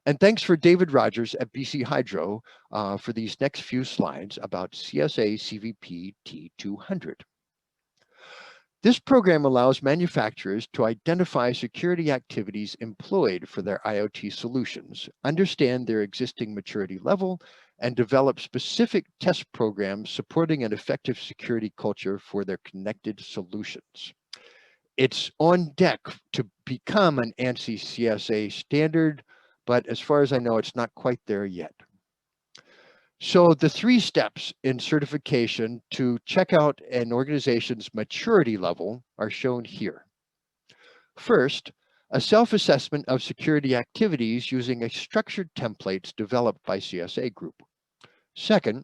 And thanks for David Rogers at BC Hydro for these next few slides about CSA CVP T200. This program allows manufacturers to identify security activities employed for their IoT solutions, understand their existing maturity level, and develop specific test programs supporting an effective security culture for their connected solutions. It's on deck to become an ANSI CSA standard, but as far as I know, it's not quite there yet. So the 3 steps in certification to check out an organization's maturity level are shown here. First, a self-assessment of security activities using a structured templates developed by CSA Group. Second,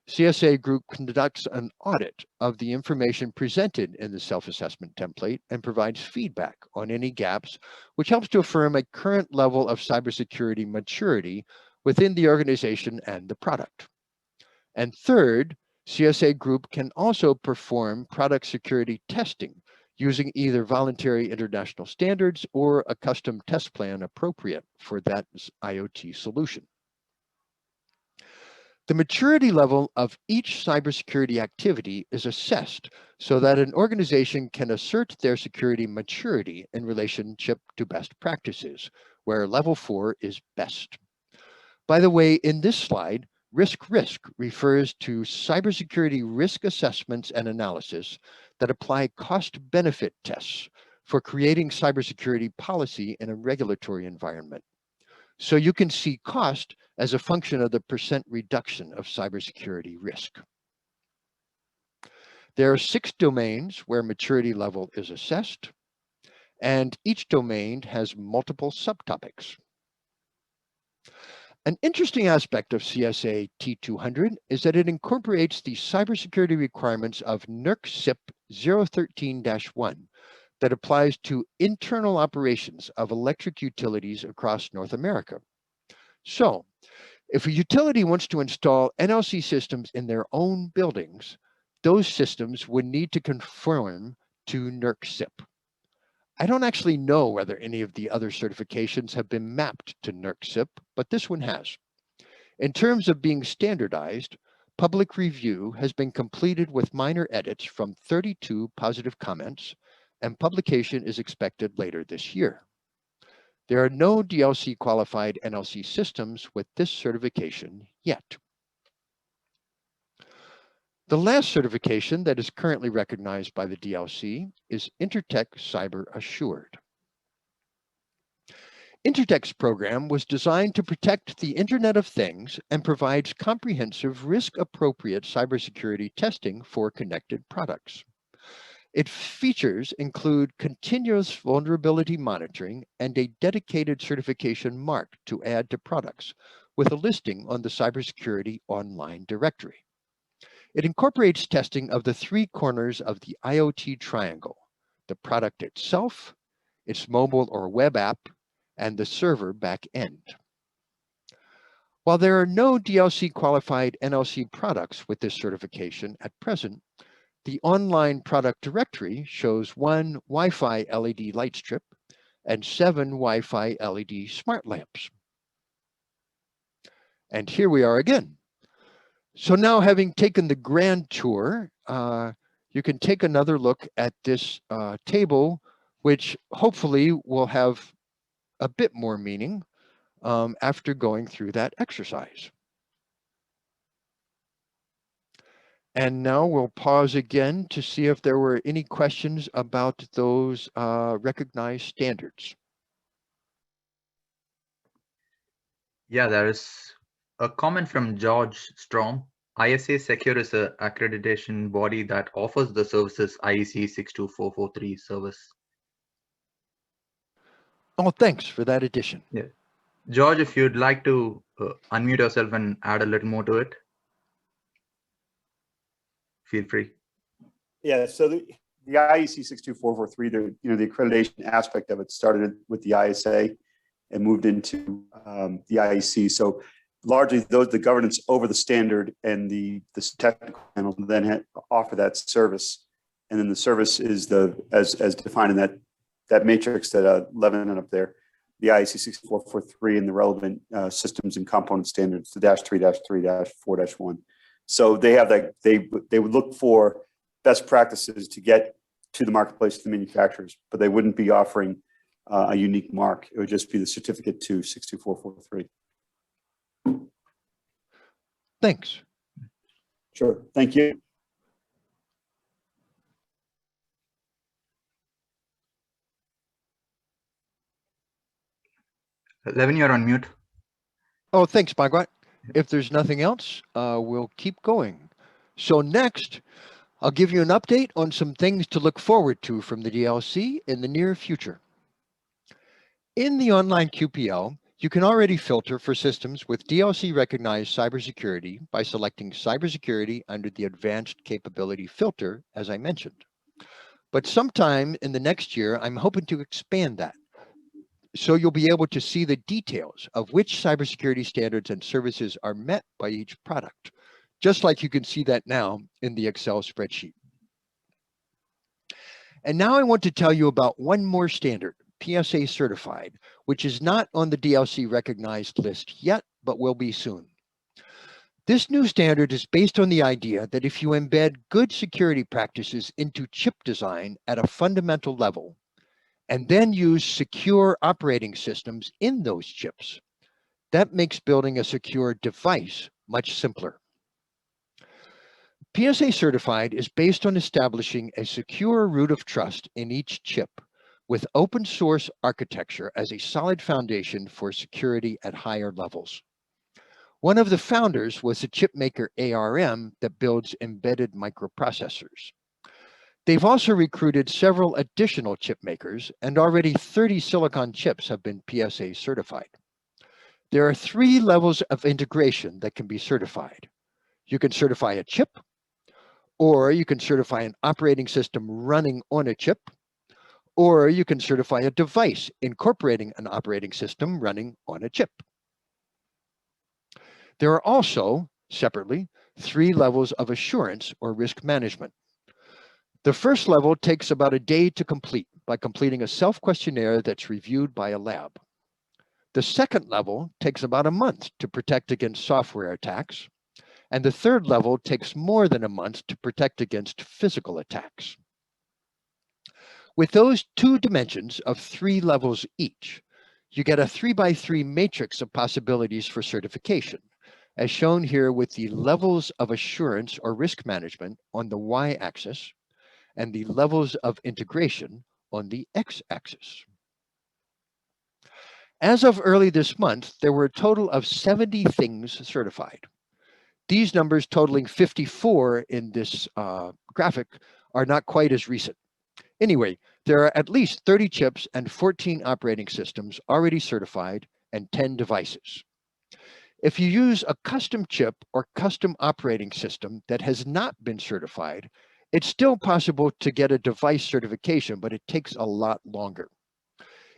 CSA Group conducts an audit of the information presented in the self-assessment template and provides feedback on any gaps, which helps to affirm a current level of cybersecurity maturity within the organization and the product. And third, CSA Group can also perform product security testing using either voluntary international standards or a custom test plan appropriate for that IoT solution. The maturity level of each cybersecurity activity is assessed so that an organization can assert their security maturity in relationship to best practices, where level 4 is best. By the way, in this slide, risk refers to cybersecurity risk assessments and analysis that apply cost-benefit tests for creating cybersecurity policy in a regulatory environment. So you can see cost as a function of the % reduction of cybersecurity risk. There are 6 domains where maturity level is assessed, and each domain has multiple subtopics. An interesting aspect of CSA T200 is that it incorporates the cybersecurity requirements of NERC CIP 013-1 that applies to internal operations of electric utilities across North America. So, if a utility wants to install NLC systems in their own buildings, those systems would need to conform to NERC CIP. I don't actually know whether any of the other certifications have been mapped to NERC CIP, but this one has. In terms of being standardized, public review has been completed with minor edits from 32 positive comments, and publication is expected later this year. There are no DLC qualified NLC systems with this certification yet. The last certification that is currently recognized by the DLC is Intertek Cyber Assured. Intertek's program was designed to protect the Internet of Things and provides comprehensive risk-appropriate cybersecurity testing for connected products. Its features include continuous vulnerability monitoring and a dedicated certification mark to add to products, with a listing on the Cybersecurity Online Directory. It incorporates testing of the three corners of the IoT triangle: the product itself, its mobile or web app, and the server back end. While there are no DLC qualified NLC products with this certification at present, the online product directory shows 1 Wi-Fi LED light strip and 7 Wi-Fi LED smart lamps. And here we are again. So now, having taken the grand tour, you can take another look at this table, which hopefully will have a bit more meaning after going through that exercise. And now we'll pause again to see if there were any questions about those recognized standards. Yeah, there is a comment from George Strom. ISASecure is an accreditation body that offers the services IEC 62443 service. Oh, thanks for that addition. Yeah. George, if you'd like to unmute yourself and add a little more to it, feel free. Yeah, so the IEC 62443, the accreditation aspect of it started with the ISA and moved into the IEC. So largely the governance over the standard and the technical panel then offer that service. And then the service is as defined in that matrix that 11 up there, the IEC 6443 and the relevant systems and component standards, the -3-3-4-1. So they have that, they would look for best practices to get to the marketplace to the manufacturers, but they wouldn't be offering a unique mark. It would just be the certificate to 62443. Thanks. Sure, thank you. Levin, you're on mute. Oh, thanks, Bhagwat. If there's nothing else, we'll keep going. So next, I'll give you an update on some things to look forward to from the DLC in the near future. In the online QPL, you can already filter for systems with DLC recognized cybersecurity by selecting cybersecurity under the advanced capability filter, as I mentioned. But sometime in the next year, I'm hoping to expand that, so you'll be able to see the details of which cybersecurity standards and services are met by each product, just like you can see that now in the Excel spreadsheet. And now I want to tell you about one more standard, PSA certified, which is not on the DLC recognized list yet, but will be soon. This new standard is based on the idea that if you embed good security practices into chip design at a fundamental level, and then use secure operating systems in those chips, that makes building a secure device much simpler. PSA certified is based on establishing a secure root of trust in each chip with open source architecture as a solid foundation for security at higher levels. One of the founders was the chip maker ARM that builds embedded microprocessors. They've also recruited several additional chip makers, and already 30 silicon chips have been PSA certified. There are 3 levels of integration that can be certified. You can certify a chip, or you can certify an operating system running on a chip, or you can certify a device incorporating an operating system running on a chip. There are also, separately, 3 levels of assurance or risk management. The first level takes about a day to complete by completing a self-questionnaire that's reviewed by a lab. The second level takes about a month to protect against software attacks, and the third level takes more than a month to protect against physical attacks. With those 2 dimensions of 3 levels each, you get a 3x3 matrix of possibilities for certification, as shown here with the levels of assurance or risk management on the y-axis, and the levels of integration on the x-axis. As of early this month, there were a total of 70 things certified. These numbers totaling 54 in this graphic are not quite as recent. Anyway, there are at least 30 chips and 14 operating systems already certified and 10 devices. If you use a custom chip or custom operating system that has not been certified, it's still possible to get a device certification, but it takes a lot longer.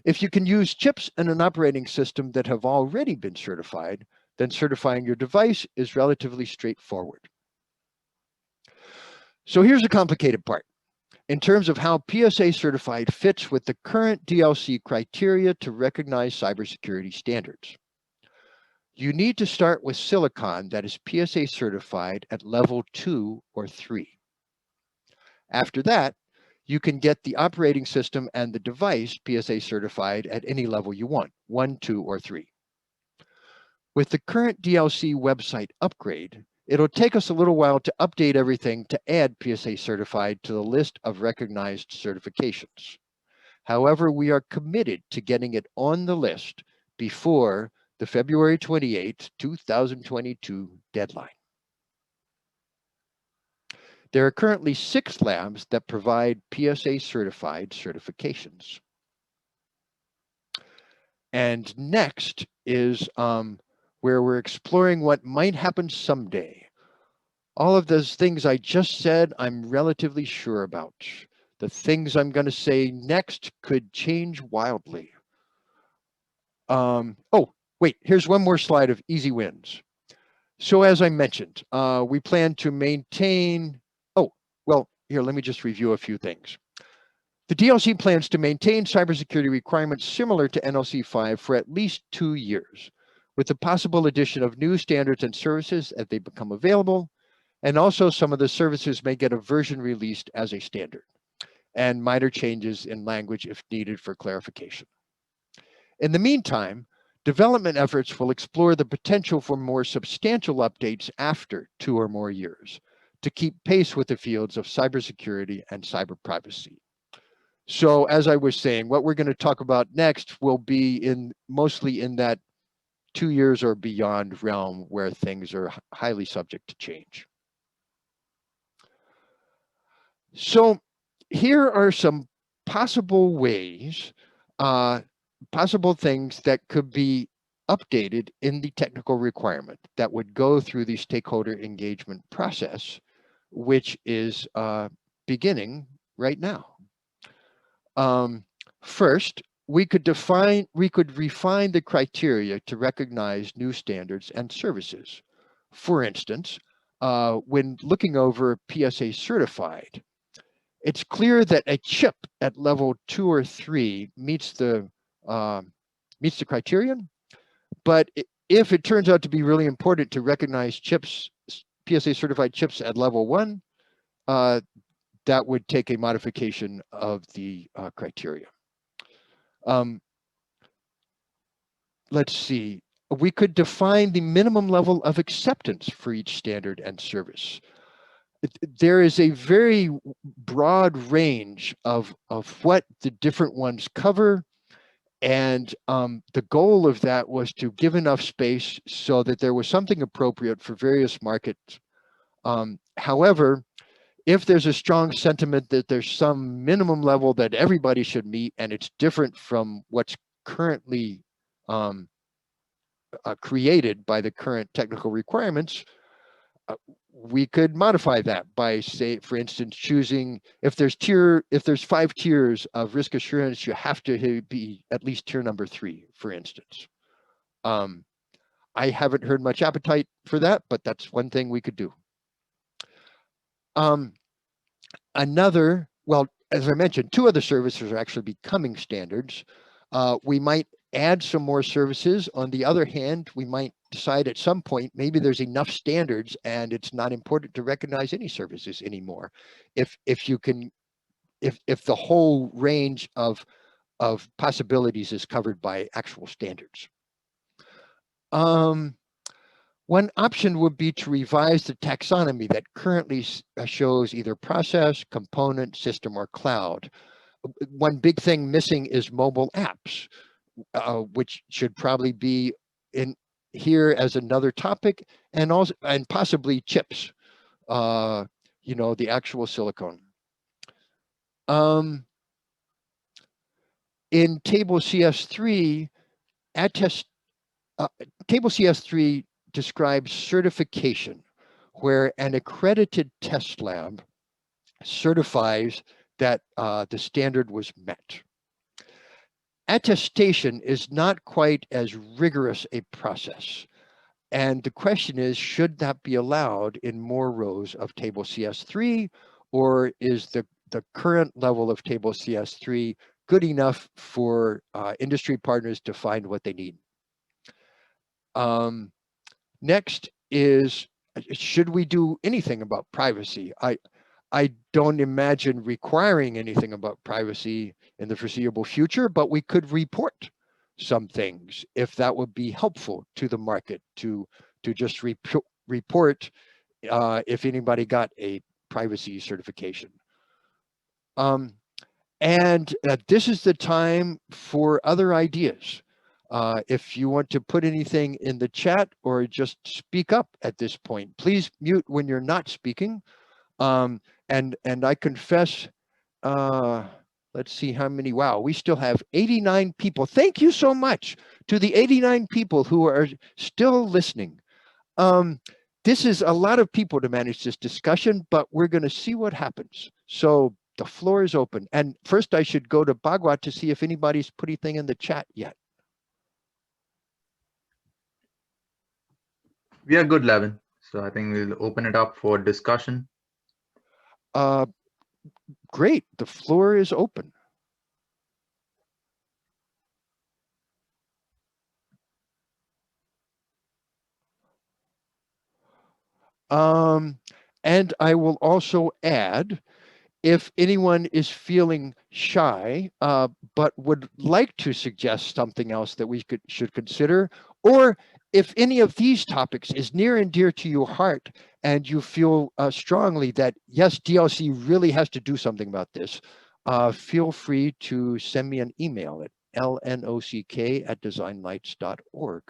If you can use chips and an operating system that have already been certified, then certifying your device is relatively straightforward. So here's the complicated part. In terms of how PSA certified fits with the current DLC criteria to recognize cybersecurity standards. You need to start with silicon that is PSA certified at level 2 or 3. After that, you can get the operating system and the device PSA certified at any level you want, 1, 2, or 3. With the current DLC website upgrade, it'll take us a little while to update everything to add PSA certified to the list of recognized certifications. However, we are committed to getting it on the list before the February 28, 2022 deadline. There are currently 6 labs that provide PSA certified certifications. And next is where we're exploring what might happen someday. All of those things I just said, I'm relatively sure about. The things I'm going to say next could change wildly. Oh, wait, here's one more slide of easy wins. So as I mentioned, we plan to maintain, well, here, let me just review a few things. The DLC plans to maintain cybersecurity requirements similar to NLC 5 for at least 2 years, with the possible addition of new standards and services as they become available, and also some of the services may get a version released as a standard, and minor changes in language if needed for clarification. In the meantime, development efforts will explore the potential for more substantial updates after 2 or more years to keep pace with the fields of cybersecurity and cyber privacy. So as I was saying, what we're going to talk about next will be mostly in that 2 years or beyond realm where things are highly subject to change. So here are some possible ways, possible things that could be updated in the technical requirement that would go through the stakeholder engagement process, which is beginning right now. First, we could refine the criteria to recognize new standards and services. For instance, when looking over PSA certified, it's clear that a chip at level 2 or 3 meets the criterion, but if it turns out to be really important to recognize chips, PSA certified chips at level 1, that would take a modification of the criteria. Let's see, we could define the minimum level of acceptance for each standard and service. There is a very broad range of what the different ones cover. And the goal of that was to give enough space so that there was something appropriate for various markets. However, if there's a strong sentiment that there's some minimum level that everybody should meet and it's different from what's currently created by the current technical requirements, we could modify that by, say, for instance, choosing if there's 5 tiers of risk assurance, you have to be at least tier number 3, for instance. I haven't heard much appetite for that, but that's one thing we could do. Well, as I mentioned, 2 other services are actually becoming standards. We might add some more services. On the other hand, we might decide at some point, maybe there's enough standards and it's not important to recognize any services anymore. If the whole range of possibilities is covered by actual standards. One option would be to revise the taxonomy that currently shows either process, component, system, or cloud. One big thing missing is mobile apps, which should probably be in here as another topic, and possibly chips, the actual silicone. In table CS3, table CS3 describes certification, where an accredited test lab certifies that the standard was met. Attestation is not quite as rigorous a process. And the question is, should that be allowed in more rows of table CS3, or is the current level of table CS3 good enough for industry partners to find what they need? Next is, should we do anything about privacy? I don't imagine requiring anything about privacy in the foreseeable future, but we could report some things if that would be helpful to the market to just report if anybody got a privacy certification. And this is the time for other ideas. If you want to put anything in the chat or just speak up at this point, please mute when you're not speaking. And I confess, let's see how many, wow, we still have 89 people. Thank you so much to the 89 people who are still listening. This is a lot of people to manage this discussion, but we're going to see what happens. So the floor is open. And first I should go to Bhagwat to see if anybody's put anything in the chat yet. We are good, Levin. So I think we'll open it up for discussion. Great, the floor is open. And I will also add, if anyone is feeling shy, but would like to suggest something else that we should consider, or if any of these topics is near and dear to your heart and you feel strongly that, yes, DLC really has to do something about this, feel free to send me an email at lnock@designlights.org.